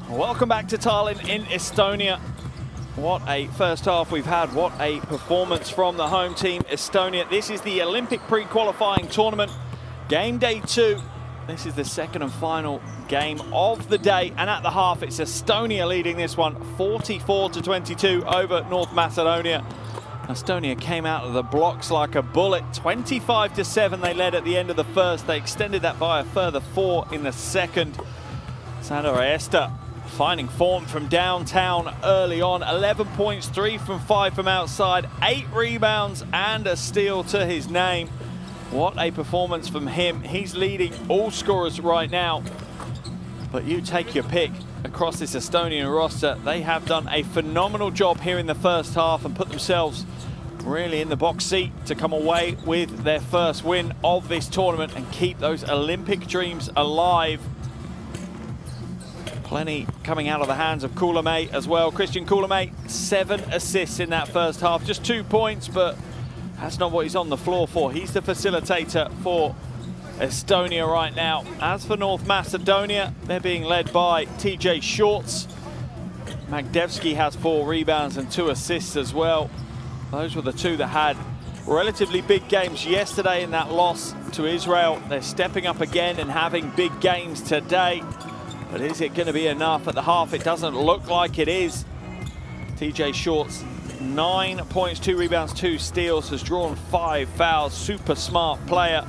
Welcome back to Tallinn in Estonia. What a first half we've had. What a performance from the home team, Estonia. This is the Olympic pre-qualifying tournament. Game day 2. This is the second and final game of the day. And at the half, it's Estonia leading this one, 44-22 over North Macedonia. Estonia came out of the blocks like a bullet. 25-7 they led at the end of the first. They extended that by a further 4 in the second. Sandor Aesta finding form from downtown early on. 11 points, 3 from 5 from outside, 8 rebounds and a steal to his name. What a performance from him. He's leading all scorers right now. But you take your pick across this Estonian roster. They have done a phenomenal job here in the first half and put themselves really in the box seat to come away with their first win of this tournament and keep those Olympic dreams alive. Plenty coming out of the hands of Kullamäe as well. Christian Kullamäe, 7 assists in that first half. Just 2 points, but that's not what he's on the floor for. He's the facilitator for Estonia right now. As for North Macedonia, they're being led by TJ Shorts. Magdevsky has 4 rebounds and 2 assists as well. Those were the 2 that had relatively big games yesterday in that loss to Israel. They're stepping up again and having big games today. But is it going to be enough at the half? It doesn't look like it is. TJ Shorts, 9 points, 2 rebounds, 2 steals, has drawn 5 fouls. Super smart player.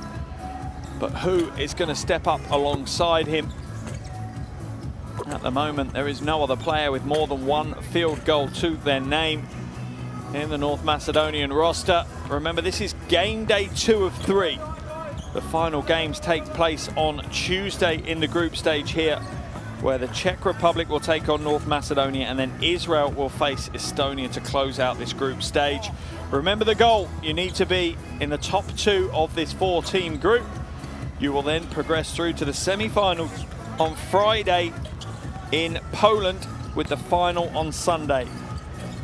But who is going to step up alongside him? At the moment, there is no other player with more than 1 field goal to their name in the North Macedonian roster. Remember, this is game day 2 of 3. The final games take place on Tuesday in the group stage here, where the Czech Republic will take on North Macedonia and then Israel will face Estonia to close out this group stage. Remember the goal, you need to be in the top 2 of this 4-team group. You will then progress through to the semi-finals on Friday in Poland with the final on Sunday.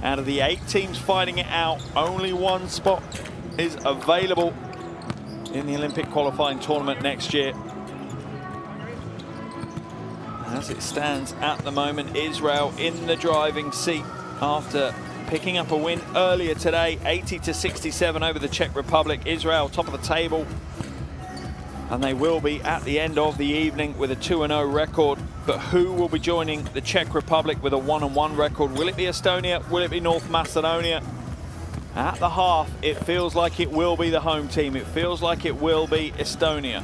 Out of the 8 teams fighting it out, only 1 spot is available in the Olympic qualifying tournament next year. As it stands at the moment, Israel in the driving seat after picking up a win earlier today, 80-67 over the Czech Republic. Israel top of the table, and they will be at the end of the evening with a 2-0 record. But who will be joining the Czech Republic with a 1-1 record? Will it be Estonia? Will it be North Macedonia? At the half, it feels like it will be the home team. It feels like it will be Estonia.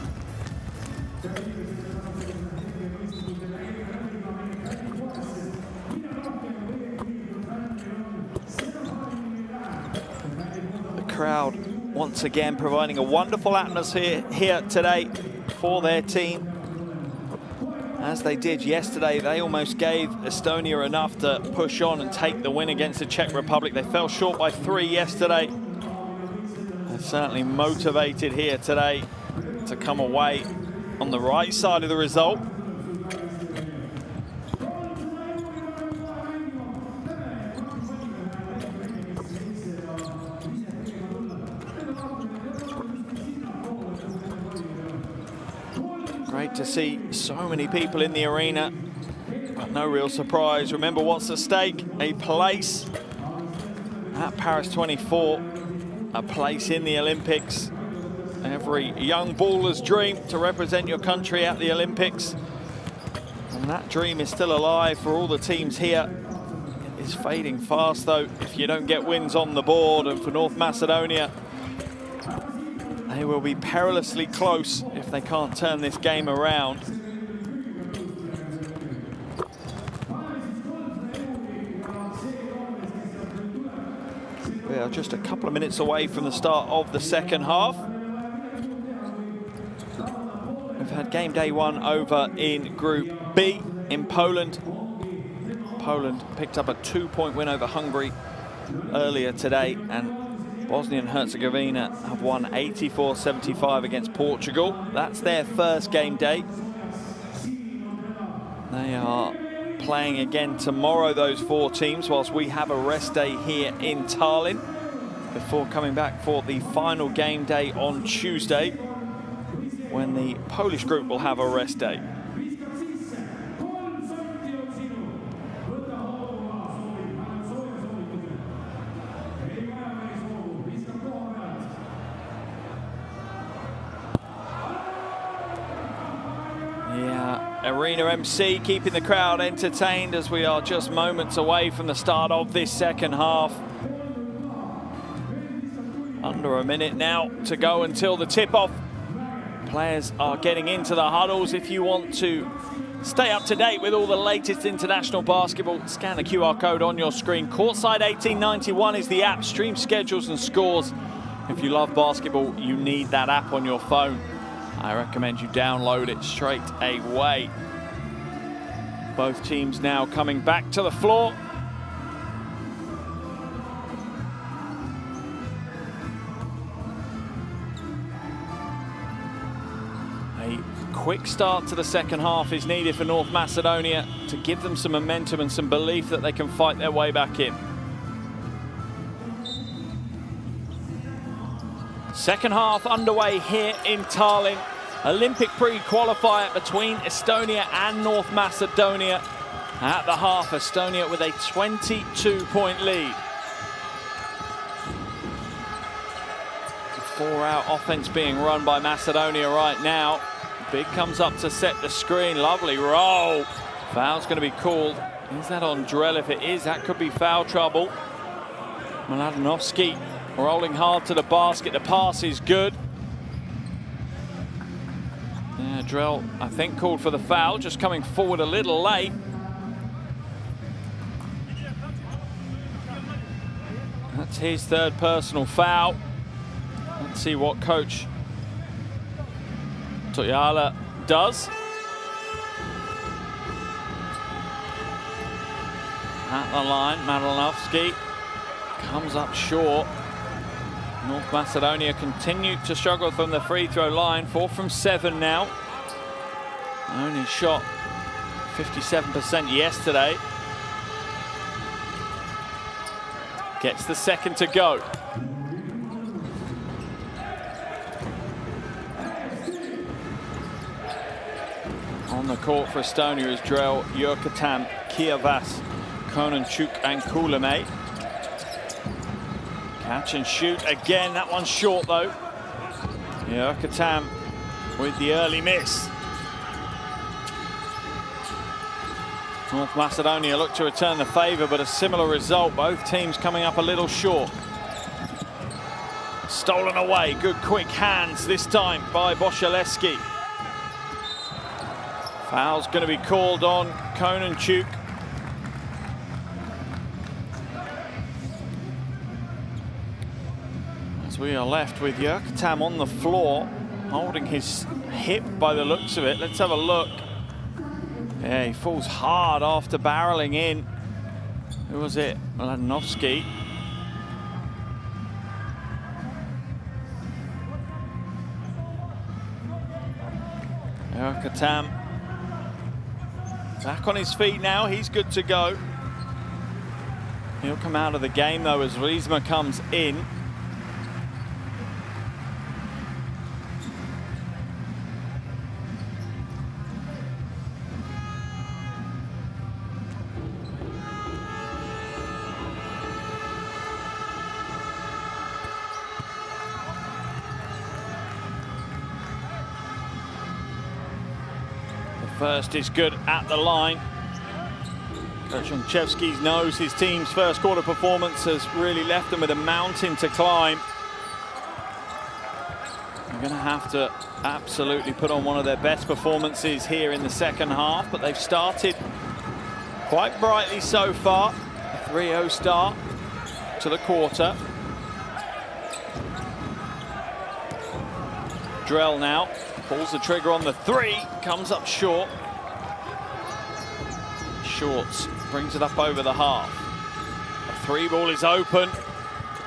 Crowd once again providing a wonderful atmosphere here today for their team. As they did yesterday, they almost gave Estonia enough to push on and take the win against the Czech Republic. They fell short by 3 yesterday. They're certainly motivated here today to come away on the right side of the result. Great to see so many people in the arena, but no real surprise. Remember what's at stake, a place at Paris 24, a place in the Olympics. Every young baller's dream to represent your country at the Olympics. And that dream is still alive for all the teams here. It is fading fast though if you don't get wins on the board, and for North Macedonia, they will be perilously close if they can't turn this game around. We are just a couple of minutes away from the start of the second half. We've had game day 1 over in Group B in Poland. Poland picked up a 2-point win over Hungary earlier today, and Bosnia and Herzegovina have won 84-75 against Portugal. That's their first game day. They are playing again tomorrow, those 4 teams, whilst we have a rest day here in Tallinn before coming back for the final game day on Tuesday, when the Polish group will have a rest day. Arena MC keeping the crowd entertained as we are just moments away from the start of this second half. Under a minute now to go until the tip-off. Players are getting into the huddles. If you want to stay up to date with all the latest international basketball, scan the QR code on your screen. Courtside 1891 is the app. Stream schedules and scores. If you love basketball, you need that app on your phone. I recommend you download it straight away. Both teams now coming back to the floor. A quick start to the second half is needed for North Macedonia to give them some momentum and some belief that they can fight their way back in. Second half underway here in Tallinn. Olympic pre-qualifier between Estonia and North Macedonia. At the half, Estonia with a 22-point lead. 4-out offense being run by Macedonia right now. Big comes up to set the screen. Lovely roll. Foul's going to be called. Is that on Drell? If it is, that could be foul trouble. Mladenovski rolling hard to the basket. The pass is good. Yeah, Drell, I think, called for the foul, just coming forward a little late. That's his third personal foul. Let's see what Coach Toyala does. At the line, Mladenovski comes up short. North Macedonia continue to struggle from the free throw line. 4 from 7 now. Only shot 57% yesterday. Gets the second to go. On the court for Estonia is Drell, Jyrkätam, Kiavas, Kononchuk and Kuulemäe. Catch and shoot again. That one's short though. Jyrkätam with the early miss. North Macedonia look to return the favour, but a similar result. Both teams coming up a little short. Stolen away. Good quick hands this time by Boshaleski. Foul's going to be called on Kononchuk. As we are left with Jyrkätam on the floor, holding his hip by the looks of it. Let's have a look. Yeah, he falls hard after barreling in. Who was it? Mladenovski. Jyrkätam back on his feet now. He's good to go. He'll come out of the game though as Riesma comes in. First is good at the line. Coach Onchevsky knows his team's first quarter performance has really left them with a mountain to climb. They're going to have to absolutely put on one of their best performances here in the second half, but they've started quite brightly so far. A 3-0 start to the quarter. Drell now. Pulls the trigger on the 3, comes up short. Shorts, brings it up over the half. The 3 ball is open,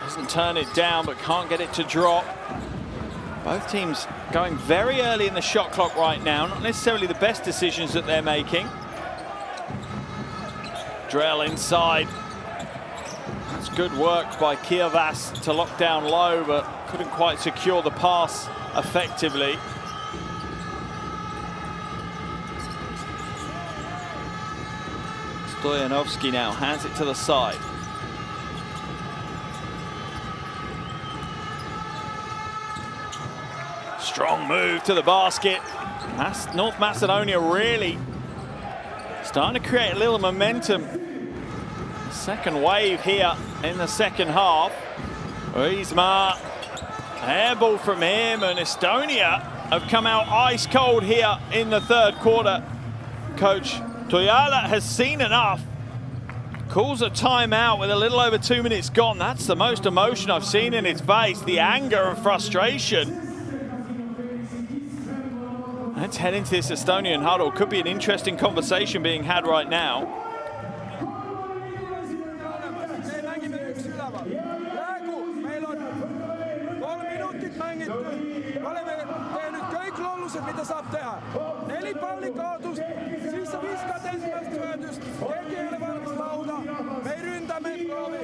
doesn't turn it down, but can't get it to drop. Both teams going very early in the shot clock right now, not necessarily the best decisions that they're making. Drell inside. That's good work by Kiavas to lock down low, but couldn't quite secure the pass effectively. Stoyanovski now hands it to the side. Strong move to the basket. North Macedonia really Starting to create a little momentum. Second wave here in the second half. Riisma, airball from him, and Estonia have come out ice cold here in the third quarter. Coach Toijala has seen enough. Calls a timeout with a little over 2 minutes gone. That's the most emotion I've seen in his face, the anger and frustration. Let's head into this Estonian huddle. Could be an interesting conversation being had right now. Mitä saab teha? 4 palli kaotus, siis sa viskad ensimmäistä syötystä, keegi ei ole valmis lauda, me ei ründa, me ei proovi.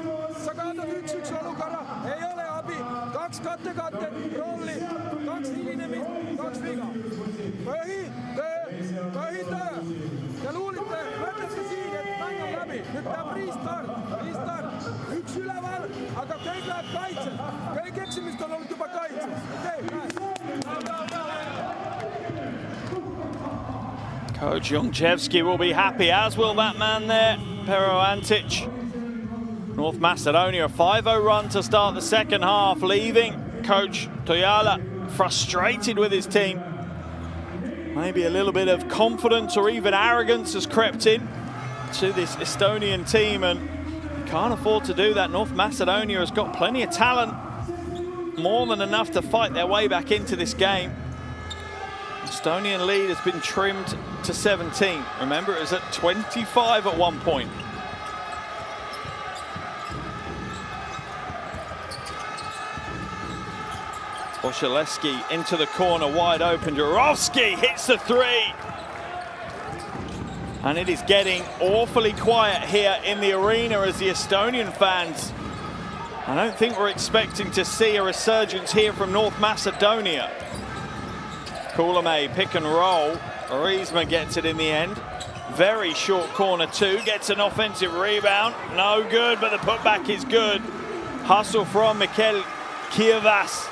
Sa kaotad 1-1 olukorra, ei ole abi, 2 kattekatted, rolli, 2 hilinemist, 2 viga. Põhitöö. Te luulitte, mõtlete siin, et mäng on läbi. Nüüd peab restart. 1 üleval, aga kõik läheb kaitses. Kõik eksimist on olnud juba kaitses. Coach Jungchevski will be happy, as will that man there, Pero Antic. North Macedonia, a 5-0 run to start the second half, leaving Coach Toijala frustrated with his team. Maybe a little bit of confidence or even arrogance has crept in to this Estonian team, and can't afford to do that. North Macedonia has got plenty of talent, more than enough to fight their way back into this game. Estonian lead has been trimmed to 17. Remember, it was at 25 at one point. Oshileski into the corner, wide open. Jurovski hits the 3. And it is getting awfully quiet here in the arena as the Estonian fans, I don't think we're expecting to see a resurgence here from North Macedonia. Kuulame, pick and roll. Riisma gets it in the end. Very short corner 2, gets an offensive rebound. No good, but the putback is good. Hustle from Mikel Kievas.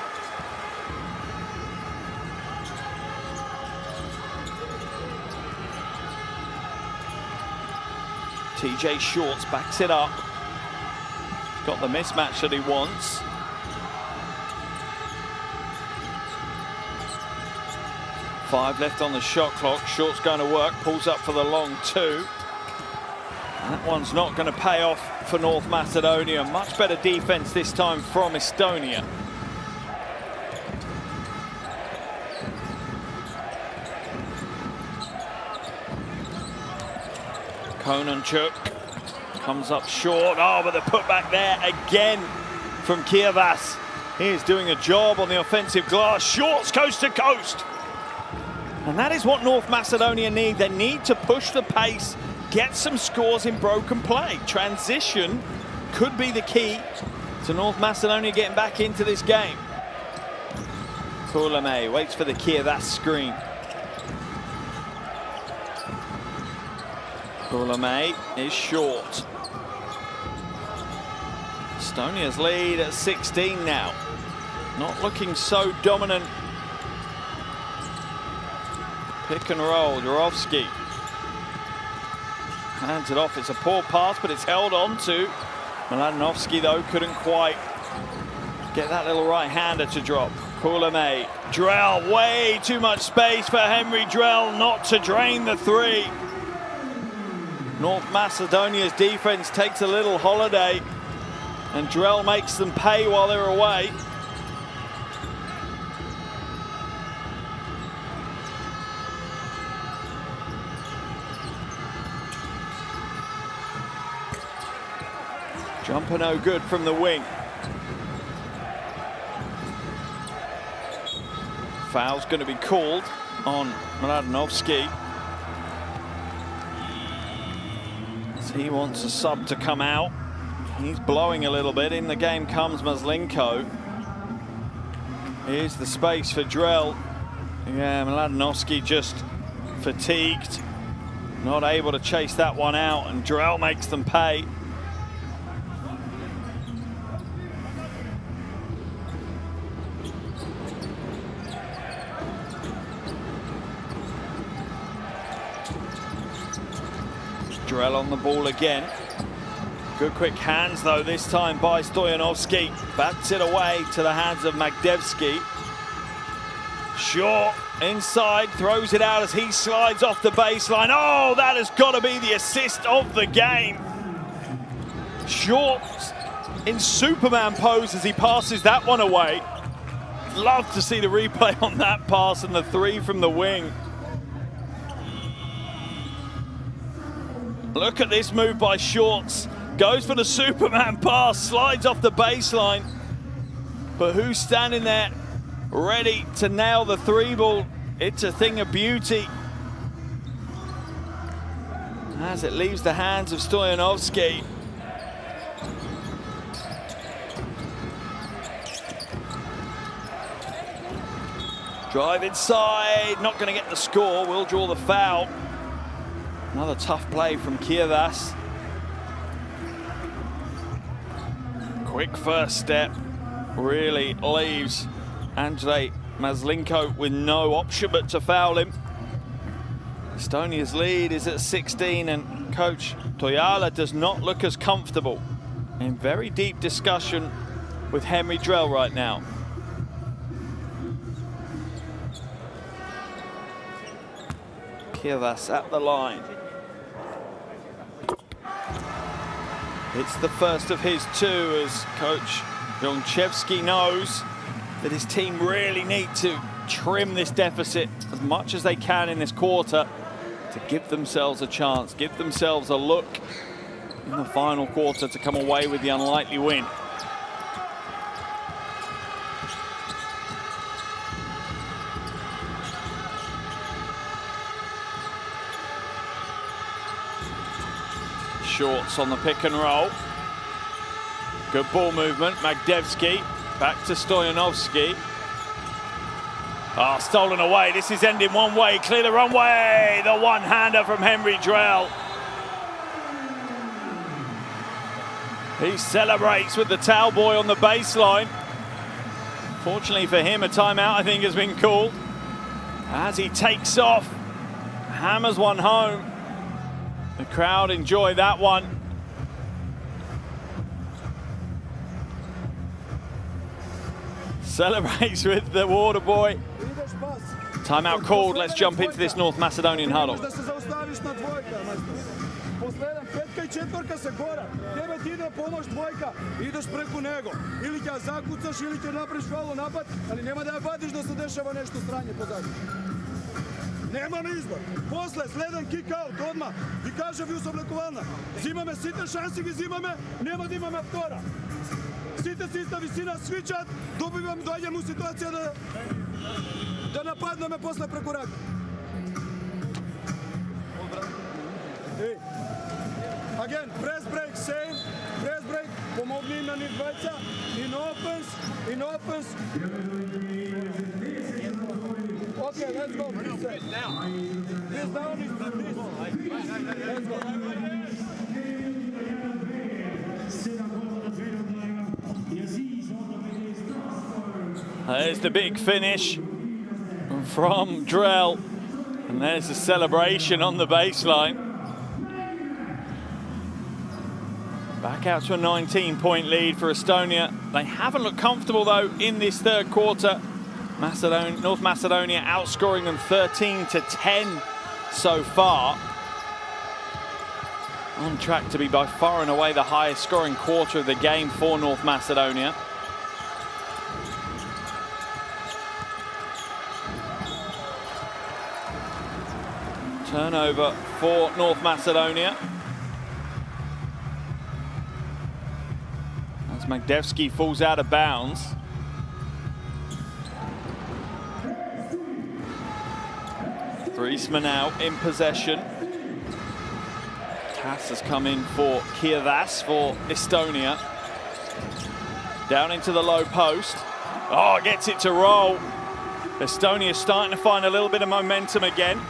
TJ Shorts backs it up. He's got the mismatch that he wants. Five left on the shot clock. Short's going to work, pulls up for the long 2. That one's not going to pay off for North Macedonia. Much better defense this time from Estonia. Kononchuk comes up short. Oh, but the putback there again from Kievas. He is doing a job on the offensive glass. Shorts coast to coast. And that is what North Macedonia need. They need to push the pace, get some scores in broken play. Transition could be the key to North Macedonia getting back into this game. Kuulame waits for the Kievas screen. Kuulame is short. Estonia's lead at 16 now. Not looking so dominant. Pick and roll, Jurovski. Hands it off, it's a poor pass, but it's held on to. Mladenovski, though, couldn't quite get that little right-hander to drop. Kuulame, Drell, way too much space for Henry Drell not to drain the 3. North Macedonia's defense takes a little holiday, and Drell makes them pay while they're away. Jumper no good from the wing. Foul's going to be called on Mladenovski. He wants a sub to come out. He's blowing a little bit. In the game comes Maslenko. Here's the space for Drell. Yeah, Mladenovski just fatigued. Not able to chase that one out, and Drell makes them pay. Drell on the ball again. Good quick hands though, this time by Stoyanovski. Bats it away to the hands of Magdevski. Short inside, throws it out as he slides off the baseline. Oh, that has got to be the assist of the game. Short in Superman pose as he passes that one away. Love to see the replay on that pass and the three from the wing. Look at this move by Shorts. Goes for the Superman pass, slides off the baseline. But who's standing there ready to nail the three ball? It's a thing of beauty. As it leaves the hands of Stoyanovski. Drive inside, not going to get the score, will draw the foul. Another tough play from Kievas. Quick first step, really leaves Andrei Maslenko with no option but to foul him. Estonia's lead is at 16 and coach Toijala does not look as comfortable. In very deep discussion with Henry Drell right now. Kievas at the line. It's the first of his two as coach Jonchevsky knows that his team really need to trim this deficit as much as they can in this quarter to give themselves a chance, give themselves a look in the final quarter to come away with the unlikely win. Shorts on the pick and roll. Good ball movement. Magdevski back to Stoyanovski. Stolen away. This is ending one way. Clear the runway. The one-hander from Henry Drell. He celebrates with the towel boy on the baseline. Fortunately for him, a timeout I think has been called. As he takes off, hammers one home. The crowd enjoy that one. Celebrates with the water boy. Timeout called. Let's jump into this North Macedonian huddle. Petka I četvorka se gora, tebe ti ide pomoć dvojka, ideš preko nego, ili ga zakucaš ili će napraviš faul napad, ali nema da je vadiš da se dešava nešto stranje pozadnje. Nema na izbor. Posle, sledan kick-out, odmah. Vi kaže vi usoblekovalna. Zimame site šansi, vi zimame, nema da imame vtora. Site si ista visina, svičat, dođem u situaciju da napadne me posle preko raka. Again, press break, same. Press break, pomogni im na njih dvajca. In offense. Okay, let's go. This down is this. Let's go. There's the big finish from Drell. And there's the celebration on the baseline. Back out to a 19-point lead for Estonia. They haven't looked comfortable, though, in this third quarter. North Macedonia outscoring them 13-10 so far. On track to be by far and away the highest scoring quarter of the game for North Macedonia. Turnover for North Macedonia. As Magdevski falls out of bounds. Griezmann now in possession. Tass has come in for Kievas for Estonia. Down into the low post. Oh, gets it to roll. Estonia starting to find a little bit of momentum again.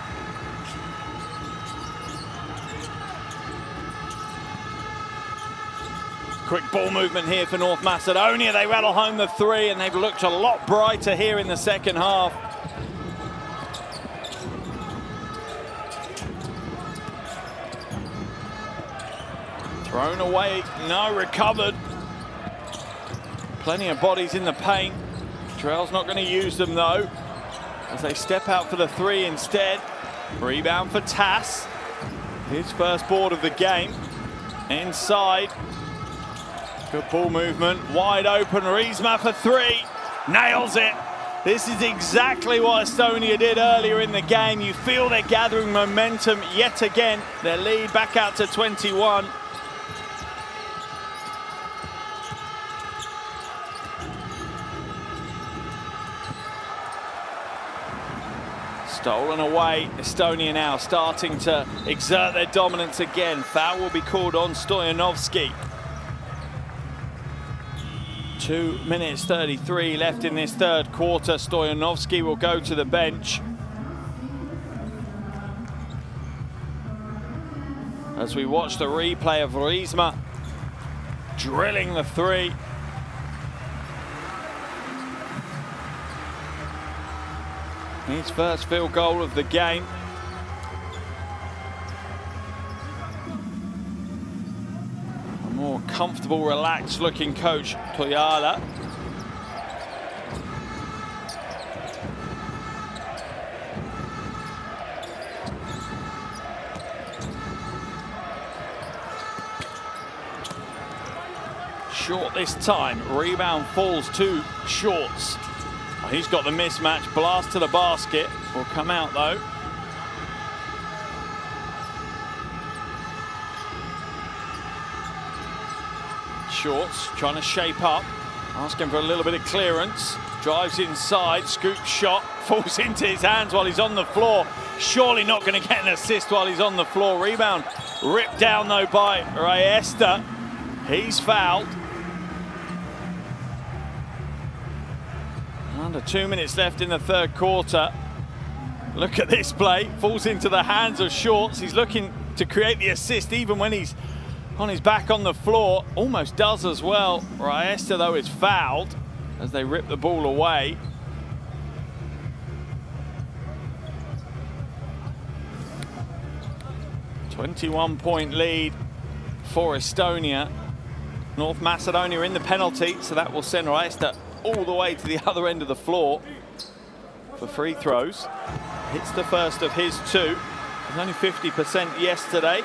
Quick ball movement here for North Macedonia. They rattle home the three and they've looked a lot brighter here in the second half. Thrown away, no, recovered. Plenty of bodies in the paint. Trail's not going to use them though, as they step out for the three instead. Rebound for Tass. His first board of the game. Inside. Good ball movement, wide open. Riesma for three, nails it. This is exactly what Estonia did earlier in the game. You feel they're gathering momentum yet again. Their lead back out to 21. Stolen away. Estonia now starting to exert their dominance again. Foul will be called on Stoyanovski. 2 minutes 33 left in this third quarter. Stoyanovski will go to the bench. As we watch the replay of Riesma drilling the three. His first field goal of the game. A more comfortable, relaxed looking coach, Toyala. Short this time, rebound falls to Shorts. He's got the mismatch, blast to the basket, will come out though. Shorts trying to shape up, asking for a little bit of clearance. Drives inside, scoop shot, falls into his hands while he's on the floor. Surely not going to get an assist while he's on the floor. Rebound ripped down though by Riesta. He's fouled. Under 2 minutes left in the third quarter. Look at this play, falls into the hands of Shorts. He's looking to create the assist even when he's on his back on the floor. Almost does as well. Riesta though is fouled as they rip the ball away. "21-point lead for Estonia. North Macedonia in the penalty, so that will send Riesta all the way to the other end of the floor for free throws. Hits the first of his two. He was only 50% yesterday.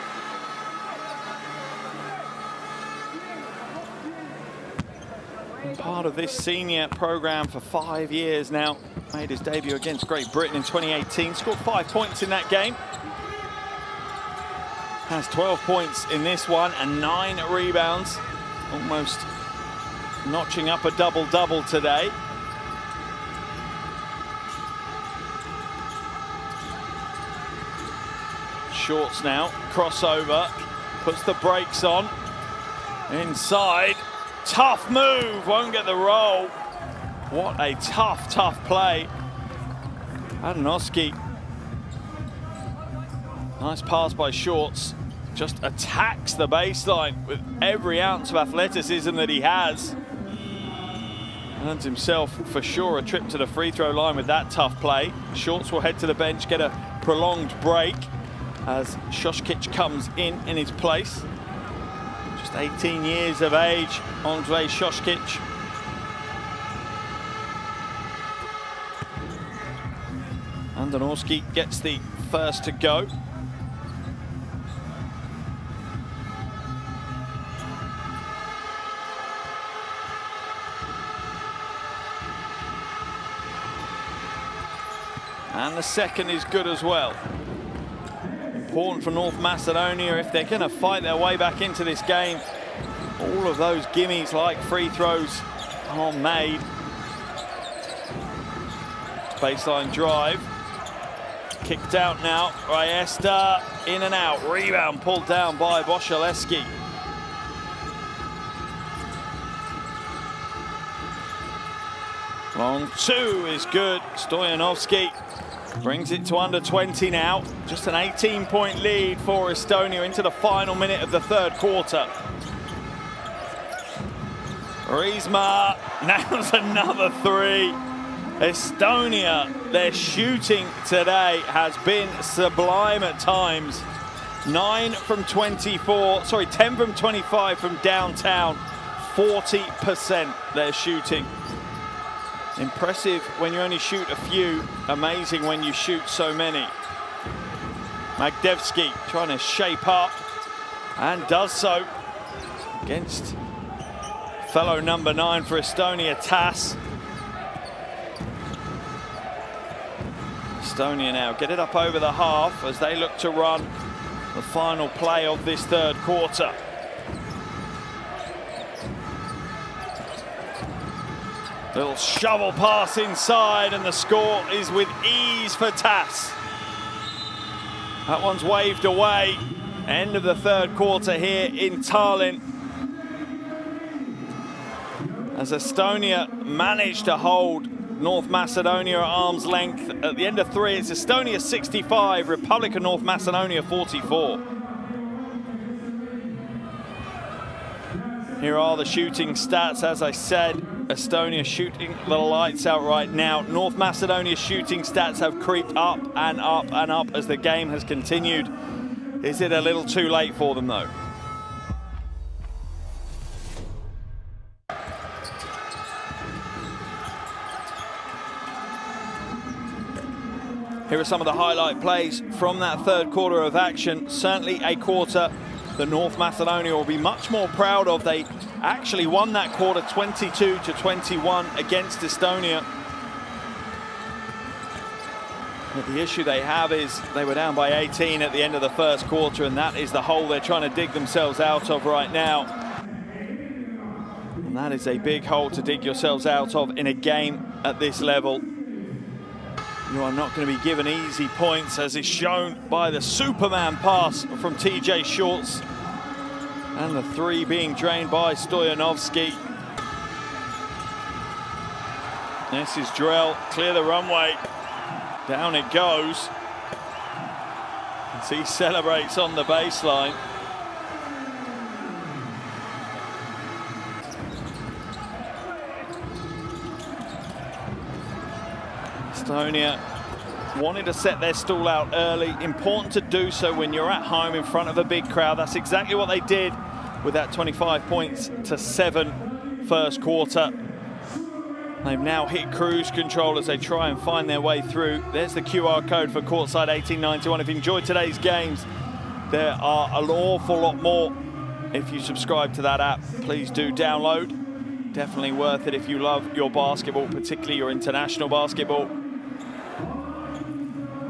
Been part of this senior program for 5 years now. Made his debut against Great Britain in 2018. Scored 5 points in that game. Has 12 points in this one and 9 rebounds. Almost notching up a double-double today. Shorts now, crossover, puts the brakes on. Inside, tough move, won't get the roll. What a tough, tough play. Adanoski. Nice pass by Shorts. Just attacks the baseline with every ounce of athleticism that he has. Earns himself, for sure, a trip to the free throw line with that tough play. Shorts will head to the bench, get a prolonged break as Shoshkic comes in his place. Just 18 years of age, Andrei Shoshkic. Andonorski gets the first to go. And the second is good as well. Important for North Macedonia if they're going to fight their way back into this game. All of those gimmies like free throws are made. Baseline drive. Kicked out now. Riesta in and out. Rebound pulled down by Boshaleski. Long two is good. Stoyanovski brings it to under 20 now. Just an 18-point lead for Estonia into the final minute of the third quarter. Riesma nails another three. Estonia, their shooting today has been sublime at times. 10 from 25 from downtown. 40% they're shooting. Impressive when you only shoot a few, amazing when you shoot so many. Magdevsky trying to shape up and does so against fellow number 9 for Estonia, Tas. Estonia now get it up over the half as they look to run the final play of this third quarter. Little shovel pass inside and the score is with ease for Tas. That one's waved away. End of the third quarter here in Tallinn. As Estonia managed to hold North Macedonia at arm's length. At the end of 3, it's Estonia 65, Republic of North Macedonia 44. Here are the shooting stats. As I said, Estonia shooting the lights out right now. North Macedonia's shooting stats have creeped up and up and up as the game has continued. Is it a little too late for them though? Here are some of the highlight plays from that third quarter of action. Certainly a quarter that North Macedonia will be much more proud of. They actually won that quarter 22-21 against Estonia. But the issue they have is they were down by 18 at the end of the first quarter, and that is the hole they're trying to dig themselves out of right now. And that is a big hole to dig yourselves out of in a game at this level. You are not going to be given easy points, as is shown by the Superman pass from TJ Shorts. And the 3 being drained by Stoyanovsky. This is Drell, clear the runway. Down it goes. As he celebrates on the baseline. Estonia wanted to set their stall out early. Important to do so when you're at home in front of a big crowd. That's exactly what they did with that 25-7 first quarter. They've now hit cruise control as they try and find their way through. There's the QR code for Courtside 1891. If you enjoyed today's games, there are an awful lot more. If you subscribe to that app, please do download. Definitely worth it if you love your basketball, particularly your international basketball.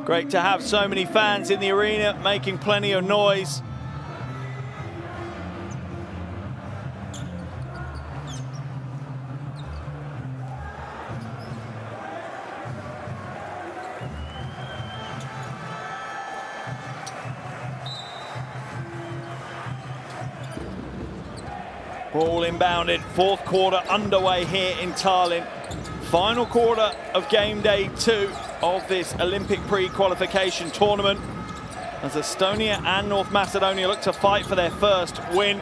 Great to have so many fans in the arena making plenty of noise. Ball inbounded, fourth quarter underway here in Tallinn. Final quarter of game day 2 of this Olympic pre-qualification tournament, as Estonia and North Macedonia look to fight for their first win.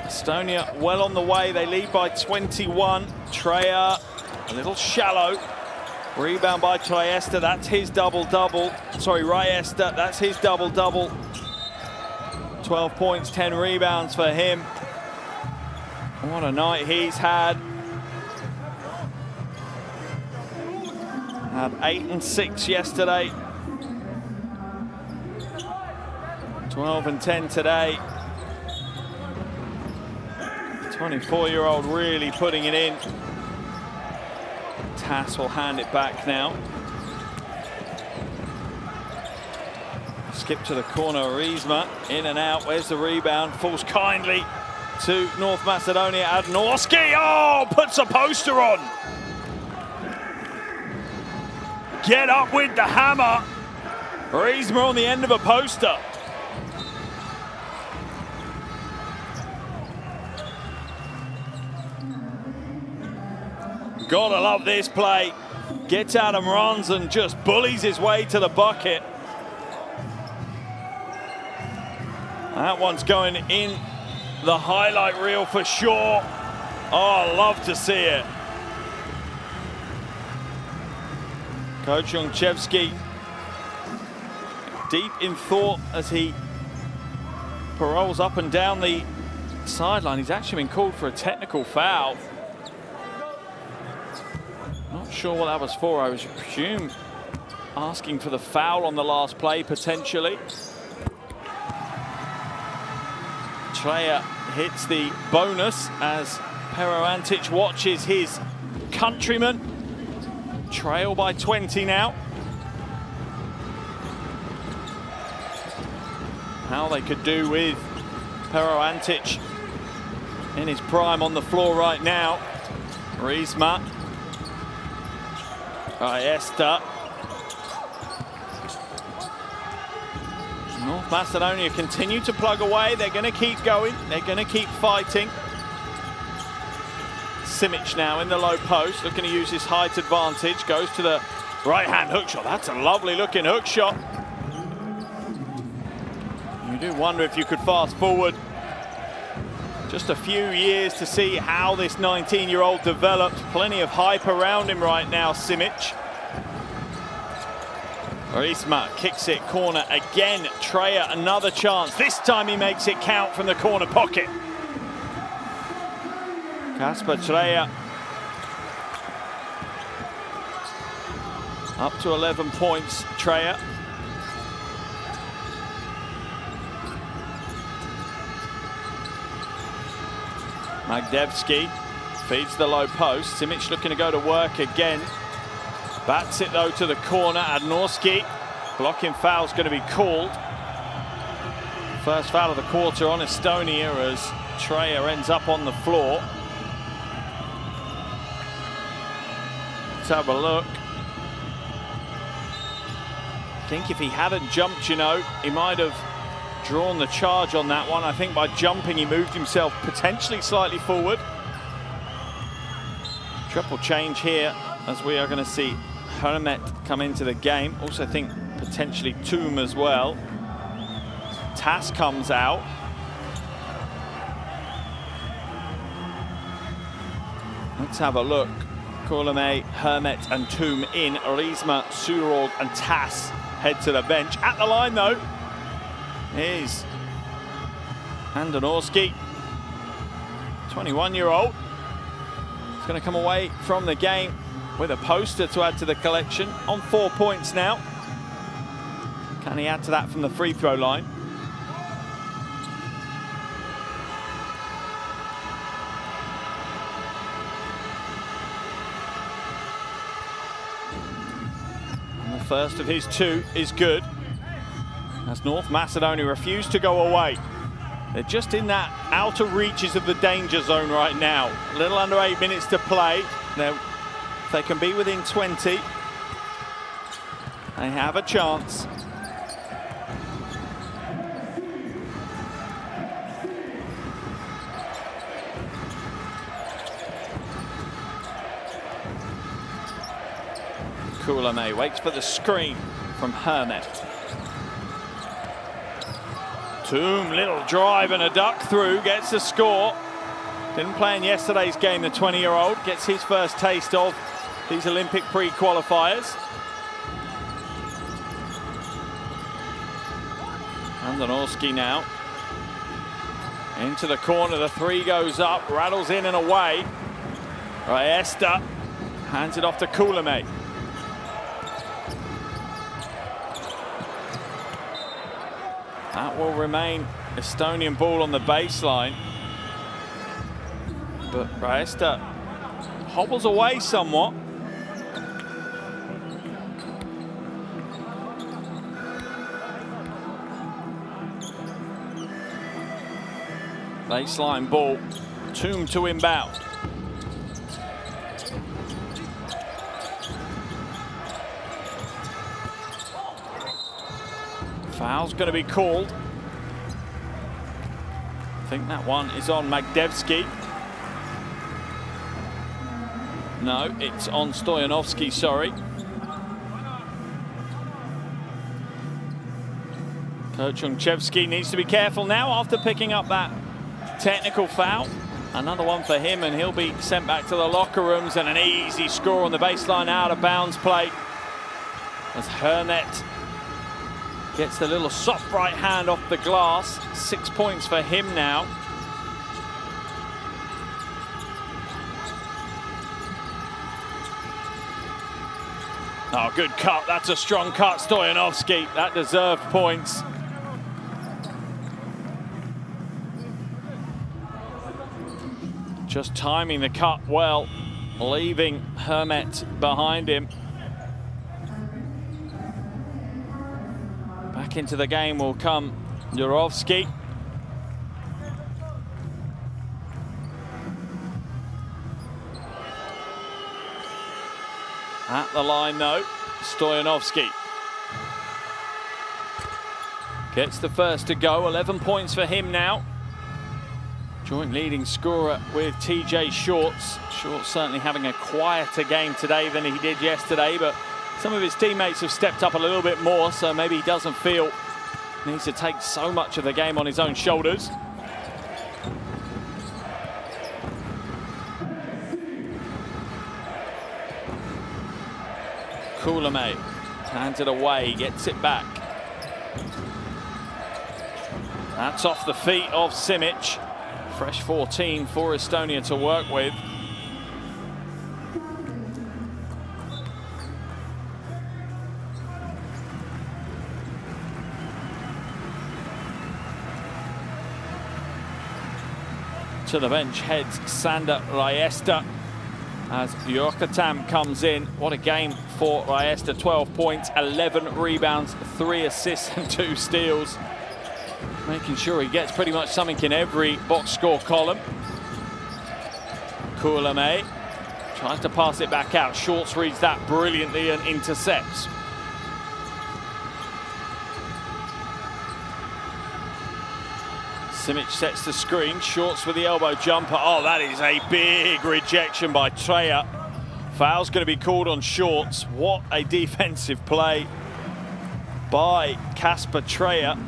Estonia well on the way, they lead by 21. Treya a little shallow. Rebound by Triesta, that's his double-double. Sorry, Riesta, that's his double-double. 12 points, 10 rebounds for him. What a night he's had. Had 8 and 6 yesterday. 12 and 10 today. 24-year-old really putting it in. Tas will hand it back now. Skip to the corner, Riesma, in and out. Where's the rebound? Falls kindly to North Macedonia. Adnorski, oh, puts a poster on. Get up with the hammer. Riesma on the end of a poster. Gotta love this play. Gets out and runs and just bullies his way to the bucket. That one's going in the highlight reel for sure. Oh, love to see it. Coach Jungchevsky deep in thought as he paroles up and down the sideline. He's actually been called for a technical foul. Not sure what that was for. I was presume asking for the foul on the last play, potentially. Treja hits the bonus as Pero Antic watches his countryman trail by 20 now. How they could do with Pero Antic in his prime on the floor right now. Riesma. EST. North Macedonia continue to plug away. They're going to keep going. They're going to keep fighting. Simic now in the low post, looking to use his height advantage. Goes to the right-hand hook shot. That's a lovely-looking hook shot. You do wonder if you could fast forward just a few years to see how this 19-year-old develops. Plenty of hype around him right now, Simic. Riesma kicks it corner again. Treja, another chance. This time he makes it count from the corner pocket. Kasper Treja up to 11 points. Treja. Magdevski feeds the low post. Simic looking to go to work again. Bats it though to the corner. Adnorski. Blocking foul's going to be called. First foul of the quarter on Estonia as Treja ends up on the floor. Let's have a look. I think if he hadn't jumped, you know, he might have drawn the charge on that one. I think by jumping he moved himself potentially slightly forward. Triple change here as we are going to see Hermet come into the game. Also think potentially Toom as well. Tass comes out. Let's have a look. Kuoleme, Hermet and Toom in. Riesma, Surog and Tass head to the bench. At the line though is Andonorski, 21-year-old. He's going to come away from the game with a poster to add to the collection on 4 points now. Can he add to that from the free throw line? And the first of his two is good, as North Macedonia refuse to go away. They're just in that outer reaches of the danger zone right now. A little under 8 minutes to play. Now, if they can be within 20, they have a chance. Kuoleme waits for the screen from Hermet. Toom, little drive and a duck through, gets the score. Didn't play in yesterday's game, the 20-year-old. Gets his first taste of these Olympic pre-qualifiers. Andonorski now. Into the corner, the three goes up, rattles in and away. EST hands it off to Kuoleme. That will remain Estonian ball on the baseline. But EST hobbles away somewhat. Baseline ball, Toom to inbound. Foul's going to be called. I think that one is on Magdevski. No, it's on Stoyanovski, sorry. Kochungchevsky needs to be careful now after picking up that technical foul. Another one for him and he'll be sent back to the locker rooms, and an easy score on the baseline out of bounds play as Hermet Gets the little soft right hand off the glass. 6 points for him now. Oh, good cut. That's a strong cut, Stoyanovski. That deserved points. Just timing the cut well, leaving Hermet behind him. Back into the game will come Jurovski. At the line though, Stoyanovski. Gets the first to go, 11 points for him now. Joint leading scorer with TJ Shorts. Shorts certainly having a quieter game today than he did yesterday, but some of his teammates have stepped up a little bit more, so maybe he doesn't feel he needs to take so much of the game on his own shoulders. Kuulame hands it away, gets it back. That's off the feet of Simic. Fresh 14 for Estonia to work with. To the bench heads Sander Raiesta as Jörkatam comes in. What a game for Raiesta, 12 points, 11 rebounds, 3 assists and 2 steals. Making sure he gets pretty much something in every box score column. Kuulame tries to pass it back out. Shorts reads that brilliantly and intercepts. Simic sets the screen. Shorts with the elbow jumper. Oh, that is a big rejection by Treya. Foul's going to be called on Shorts. What a defensive play by Kasper Treya.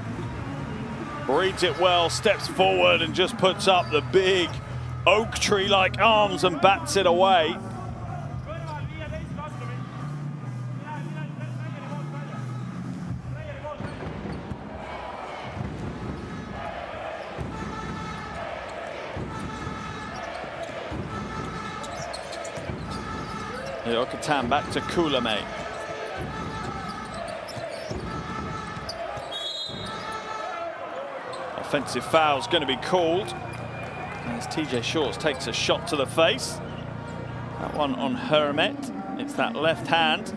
Reads it well, steps forward and just puts up the big oak tree-like arms and bats it away. Jörkatam back to Kuulame. Offensive foul's going to be called as TJ Shorts takes a shot to the face. That one on Hermet. It's that left hand.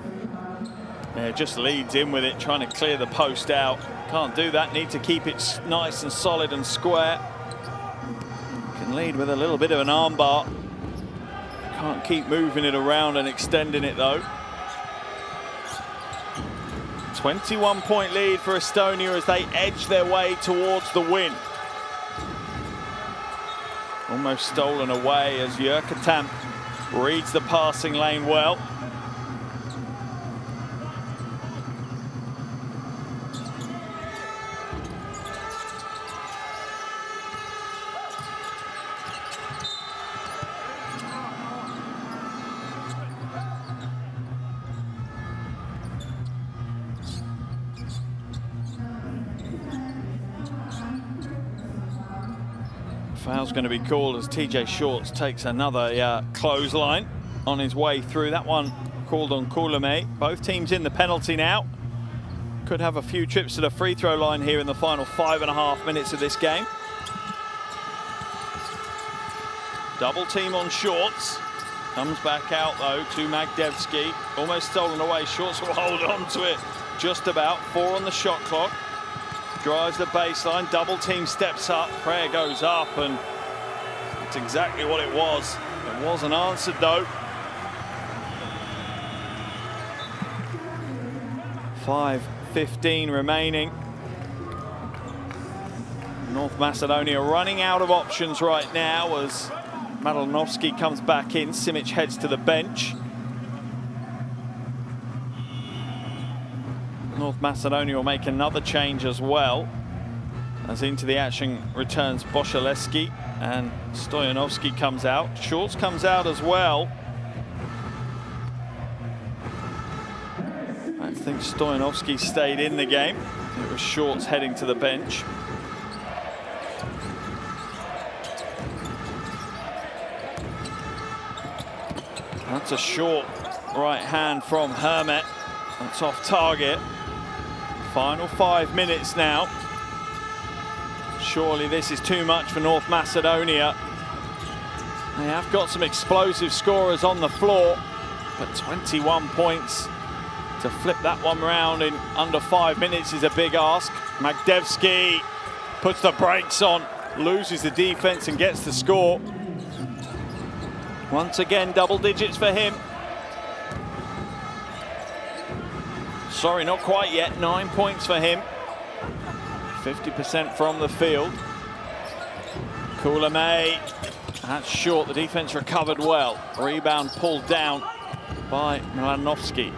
Yeah, just leads in with it, trying to clear the post out. Can't do that, need to keep it nice and solid and square. Can lead with a little bit of an armbar. Can't keep moving it around and extending it though. 21-point lead for Estonia as they edge their way towards the win. Almost stolen away as Jörkatam reads the passing lane well. Foul's going to be called as TJ Shorts takes another clothesline on his way through. That one called on Kuulame. Both teams in the penalty now. Could have a few trips to the free throw line here in the final 5.5 minutes of this game. Double team on Shorts. Comes back out though to Magdevsky. Almost stolen away. Shorts will hold on to it just about. 4 on the shot clock. Drives the baseline, double team steps up, prayer goes up, and it's exactly what it was. It wasn't answered though. 5:15 remaining. North Macedonia running out of options right now as Malinovsky comes back in. Simic heads to the bench. North Macedonia will make another change as well, as into the action returns Boshaleski and Stoyanovski comes out. Shorts comes out as well. I think Stoyanovski stayed in the game. It was Shorts heading to the bench. That's a short right hand from Hermet. That's off target. Final 5 minutes now. Surely this is too much for North Macedonia. They have got some explosive scorers on the floor, but 21 points to flip that one round in under 5 minutes is a big ask. Magdevsky puts the brakes on, loses the defense and gets the score. Once again, double digits for him. Sorry, not quite yet. 9 points for him. 50% from the field. Kulamay. That's short. The defense recovered well. Rebound pulled down by Milanovsky.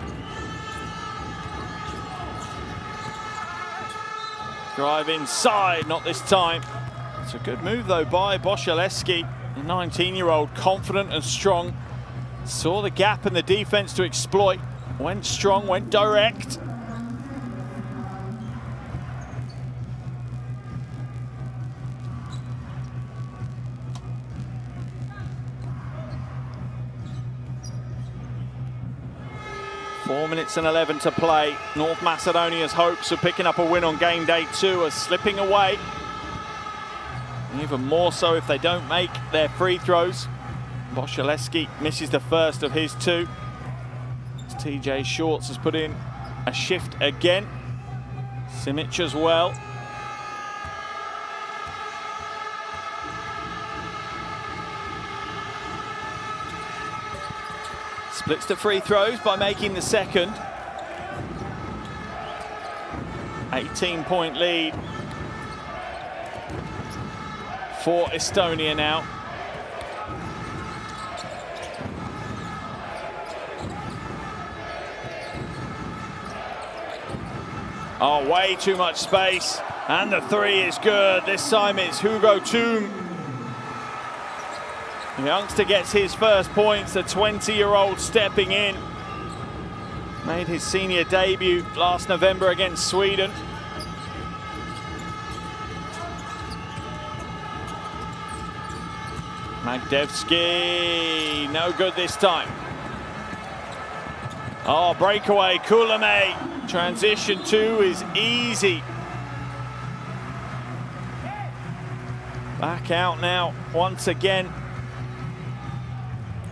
Drive inside, not this time. It's a good move though by Boszaleski. The 19-year-old, confident and strong. Saw the gap in the defense to exploit. Went strong, went direct. Four minutes and 11 to play. North Macedonia's hopes of picking up a win on game day 2 are slipping away. Even more so if they don't make their free throws. Boszaleski misses the first of his 2. TJ Shorts has put in a shift again. Simic as well. Splits the free throws by making the second. 18-point lead for Estonia now. Oh, way too much space. And the 3 is good. This time it's Hugo Toom. The youngster gets his first points, the 20-year-old stepping in. Made his senior debut last November against Sweden. Magdevsky, no good this time. Oh, breakaway, Kulamay. Transition 2 is easy. Back out now once again.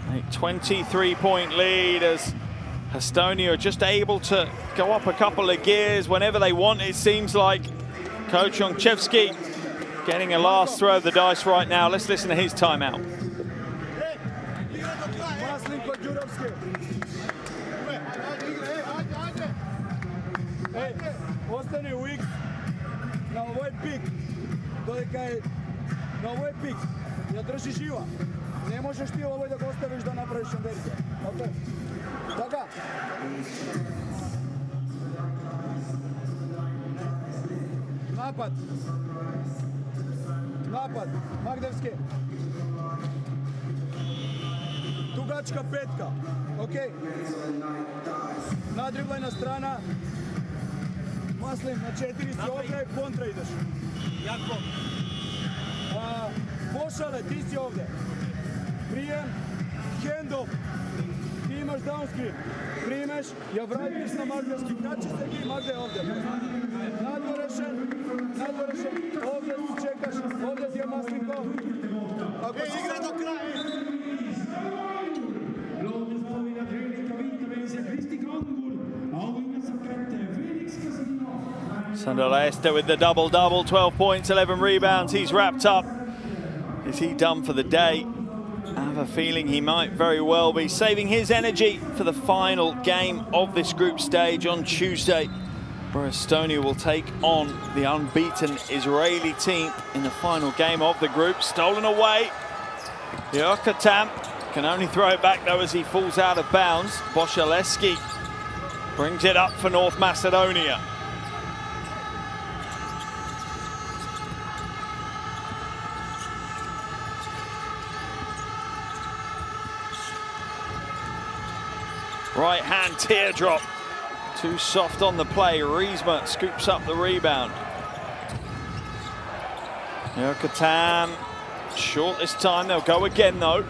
A 23-point lead as Estonia are just able to go up a couple of gears whenever they want, it seems like. Coach Jonchevsky getting a last throw of the dice right now. Let's listen to his timeout. Ostani u X na ovoj pik, dodeka je na ovoj pik, ja drži živa. Ne možeš ti ovoj da ga ostaviš da napraviš konverziju. Okay. Taka. Napad. Napad. Magdevski. Dugačka petka. Ok. Nadriblajna strana. Maslim, na 4 si ovdje, kontra ideš. Jako. Pošale, ti si ovdje. Prijem, hand-off. Ti imaš downscreen. Primeš, ja vratiš na Magdevski. Kači se ti, Magde ovdje. Nadvorešen. Ovdje si čekaš, ovdje ti je Maslinko. Igra do kraja. Sandoleste with the double-double, 12 points, 11 rebounds. He's wrapped up. Is he done for the day? I have a feeling he might very well be saving his energy for the final game of this group stage on Tuesday, where Estonia will take on the unbeaten Israeli team in the final game of the group. Stolen away. Yokatam can only throw it back though as he falls out of bounds. Boszaleski brings it up for North Macedonia. Right hand teardrop Too soft on the play. Riesma scoops up the rebound. Jurkatan short this time. They'll go again though.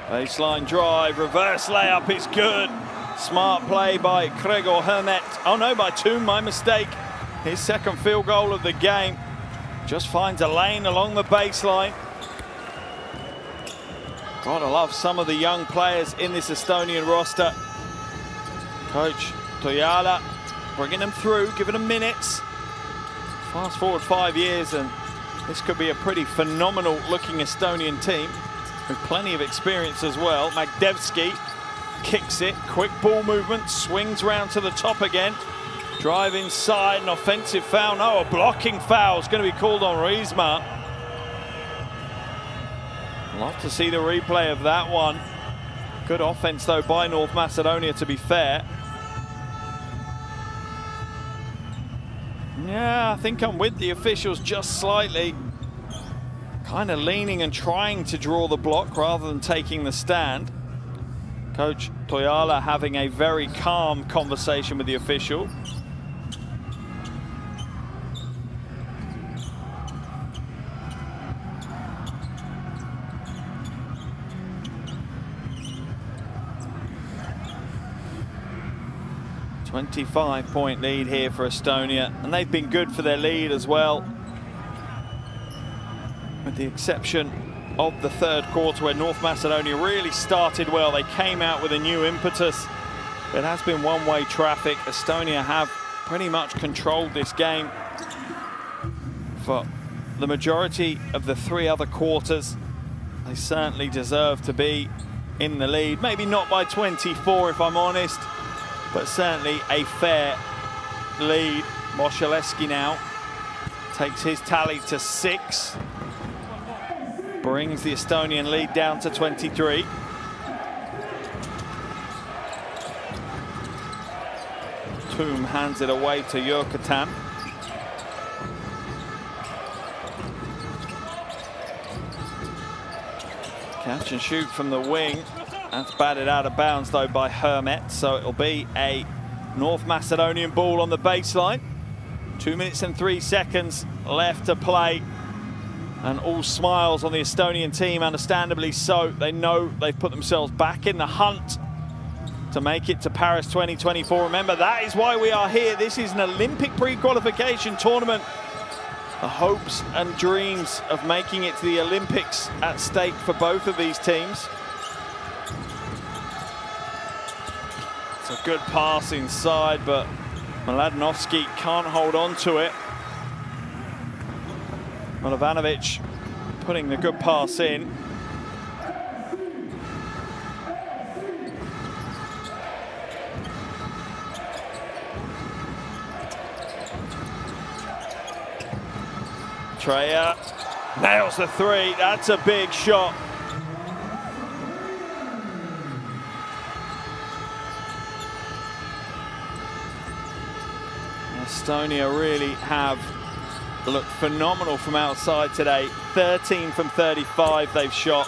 Baseline drive, reverse layup, it's good. Smart play by Gregor Hermet. Oh no, by two, my mistake. His second field goal of the game. Just finds a lane along the baseline. Gotta love some of the young players in this Estonian roster. Coach Toijala bringing them through, giving them minutes. Fast forward 5 years and this could be a pretty phenomenal looking Estonian team with plenty of experience as well. Magdevski kicks it, quick ball movement, swings round to the top again. Drive inside, an offensive foul. No, a blocking foul is going to be called on Riesma. Love to see the replay of that one. Good offense though by North Macedonia, to be fair. Yeah, I think I'm with the officials just slightly. Kind of leaning and trying to draw the block rather than taking the stand. Coach Toijala having a very calm conversation with the official. A 25-point lead here for Estonia, and they've been good for their lead as well. With the exception of the third quarter where North Macedonia really started well. They came out with a new impetus. It has been one-way traffic. Estonia have pretty much controlled this game for the majority of the three other quarters. They certainly deserve to be in the lead. Maybe not by 24 if I'm honest, but certainly a fair lead. Moshaleski now takes his tally to 6. Brings the Estonian lead down to 23. Toom hands it away to Jurkatan. Catch and shoot from the wing. That's batted out of bounds though by Hermet, so it'll be a North Macedonian ball on the baseline. 2 minutes and 3 seconds left to play. And all smiles on the Estonian team, understandably so. They know they've put themselves back in the hunt to make it to Paris 2024. Remember, that is why we are here. This is an Olympic pre-qualification tournament. The hopes and dreams of making it to the Olympics at stake for both of these teams. It's a good pass inside, but Mladenovski can't hold on to it. Milovanovic putting the good pass in. Treya nails the three. That's a big shot. Estonia really have looked phenomenal from outside today. 13 from 35 they've shot.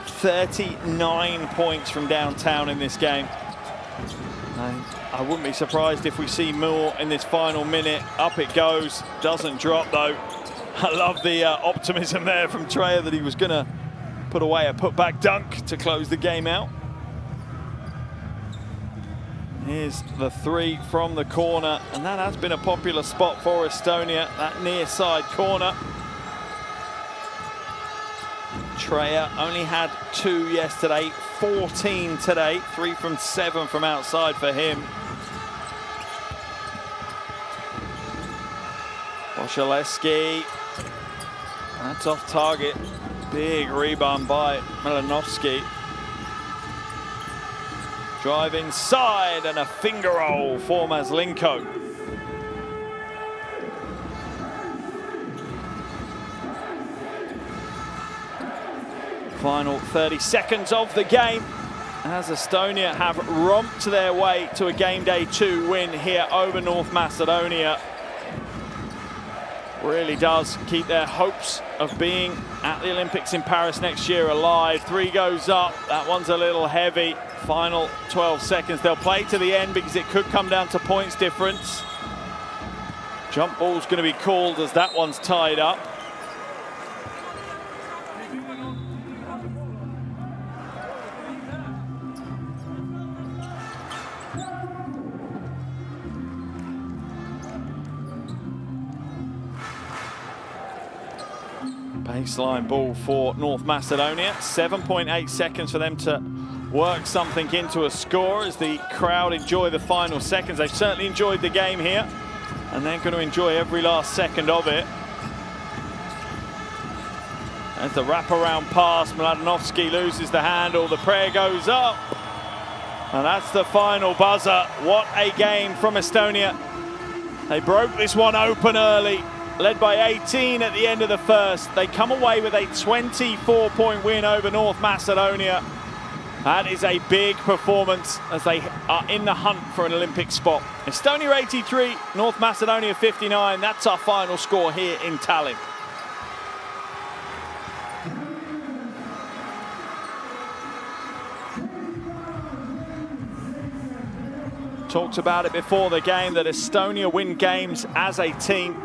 39 points from downtown in this game. I wouldn't be surprised if we see more in this final minute. Up it goes, doesn't drop though. I love the optimism there from Treya that he was gonna put away a putback dunk to close the game out. Here's the three from the corner, and that has been a popular spot for Estonia, that near side corner. Treya only had 2 yesterday, 14 today, 3 from 7 from outside for him. Moshaleski, that's off target. Big rebound by Mladenovski. Drive inside and a finger roll for Maslenko. Final 30 seconds of the game as Estonia have romped their way to a game day 2 win here over North Macedonia. really does keep their hopes of being at the Olympics in Paris next year alive. 3 goes up, that one's a little heavy. Final 12 seconds, they'll play to the end because it could come down to points difference. Jump ball's going to be called as that one's tied up. Baseline ball for North Macedonia. 7.8 seconds for them to work something into a score as the crowd enjoy the final seconds. They've certainly enjoyed the game here, and they're going to enjoy every last second of it. As the wraparound pass, Mladenovski loses the handle, the prayer goes up, and that's the final buzzer. What a game from Estonia. They broke this one open early, led by 18 at the end of the first. They come away with a 24-point win over North Macedonia. That is a big performance as they are in the hunt for an Olympic spot. Estonia 83, North Macedonia 59. That's our final score here in Tallinn. Talked about it before the game that Estonia win games as a team.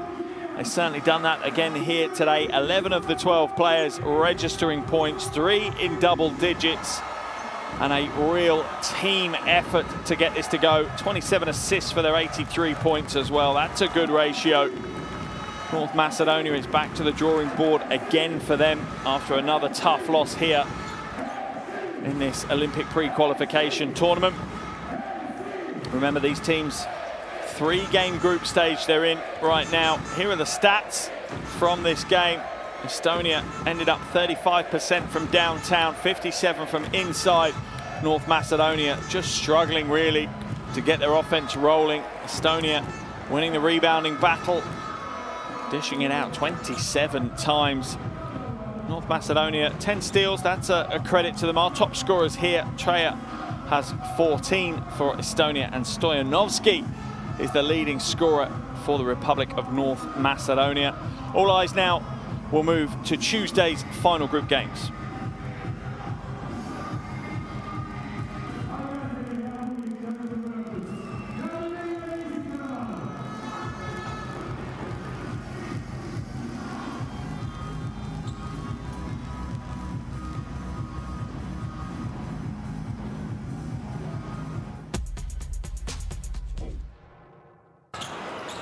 They've certainly done that again here today. 11 of the 12 players registering points, 3 in double digits, and a real team effort to get this to go. 27 assists for their 83 points as well. That's a good ratio. North Macedonia is back to the drawing board again for them after another tough loss here in this Olympic pre-qualification tournament. Remember, these teams, 3-game group stage they're in right now. Here are the stats from this game. Estonia ended up 35% from downtown, 57% from inside. North Macedonia just struggling really to get their offense rolling. Estonia winning the rebounding battle, dishing it out 27 times. North Macedonia, 10 steals, that's a credit to them. Our top scorers here, Treya has 14 for Estonia, and Stoyanovski is the leading scorer for the Republic of North Macedonia. All eyes now will move to Tuesday's final group games.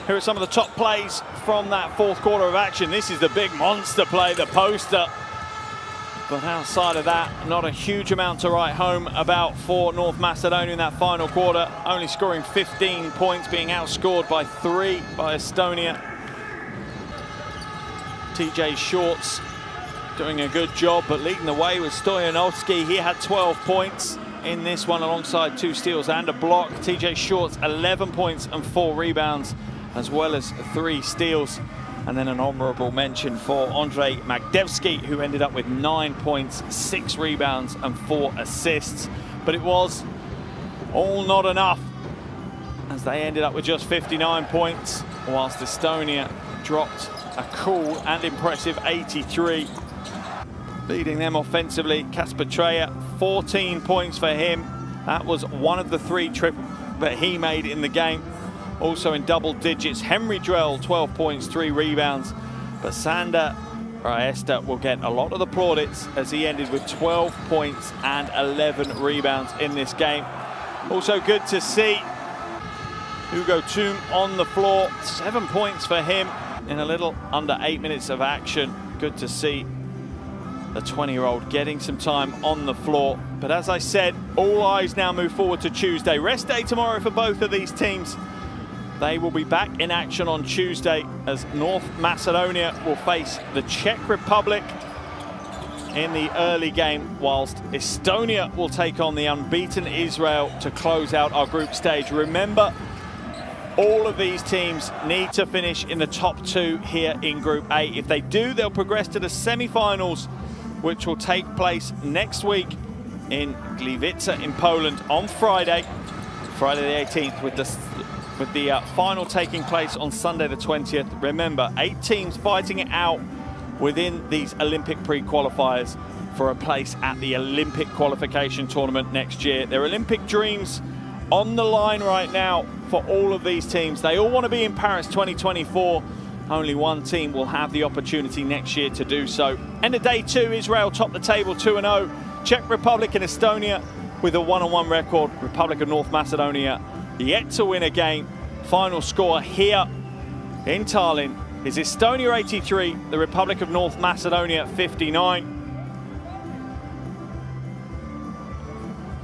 Here are some of the top plays from that fourth quarter of action. This is the big monster play, the poster. But outside of that, not a huge amount to write home about for North Macedonia in that final quarter. Only scoring 15 points, being outscored by 3 by Estonia. TJ Shorts doing a good job, but leading the way with Stoyanovski. He had 12 points in this one alongside 2 steals and a block. TJ Shorts, 11 points and 4 rebounds, as well as 3 steals. And then an honourable mention for Andrei Magdevsky, who ended up with 9 points, 6 rebounds and 4 assists. But it was all not enough, as they ended up with just 59 points, whilst Estonia dropped a cool and impressive 83. Leading them offensively, Kasper Treya, 14 points for him. That was one of the 3 triples that he made in the game. Also in double digits, Henry Drell, 12 points, 3 rebounds. But Sander Raesta will get a lot of the plaudits as he ended with 12 points and 11 rebounds in this game. Also good to see Hugo Toom on the floor, 7 points for him in a little under 8 minutes of action. Good to see the 20-year-old getting some time on the floor. But as I said, all eyes now move forward to Tuesday. Rest day tomorrow for both of these teams. They will be back in action on Tuesday as North Macedonia will face the Czech Republic in the early game, whilst Estonia will take on the unbeaten Israel to close out our group stage. Remember, all of these teams need to finish in the top 2 here in Group A. If they do, they'll progress to the semi-finals, which will take place next week in Gliwice in Poland on Friday the 18th, with the with the final taking place on Sunday the 20th. Remember, 8 teams fighting it out within these Olympic pre-qualifiers for a place at the Olympic qualification tournament next year. Their Olympic dreams on the line right now for all of these teams. They all want to be in Paris 2024. Only one team will have the opportunity next year to do so. End of day 2, Israel top the table 2-0. Czech Republic and Estonia with a 1-1 record. Republic of North Macedonia yet to win a game. Final score here in Tallinn is Estonia 83, the Republic of North Macedonia 59.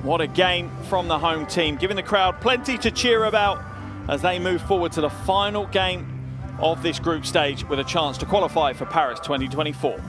What a game from the home team, giving the crowd plenty to cheer about as they move forward to the final game of this group stage with a chance to qualify for Paris 2024.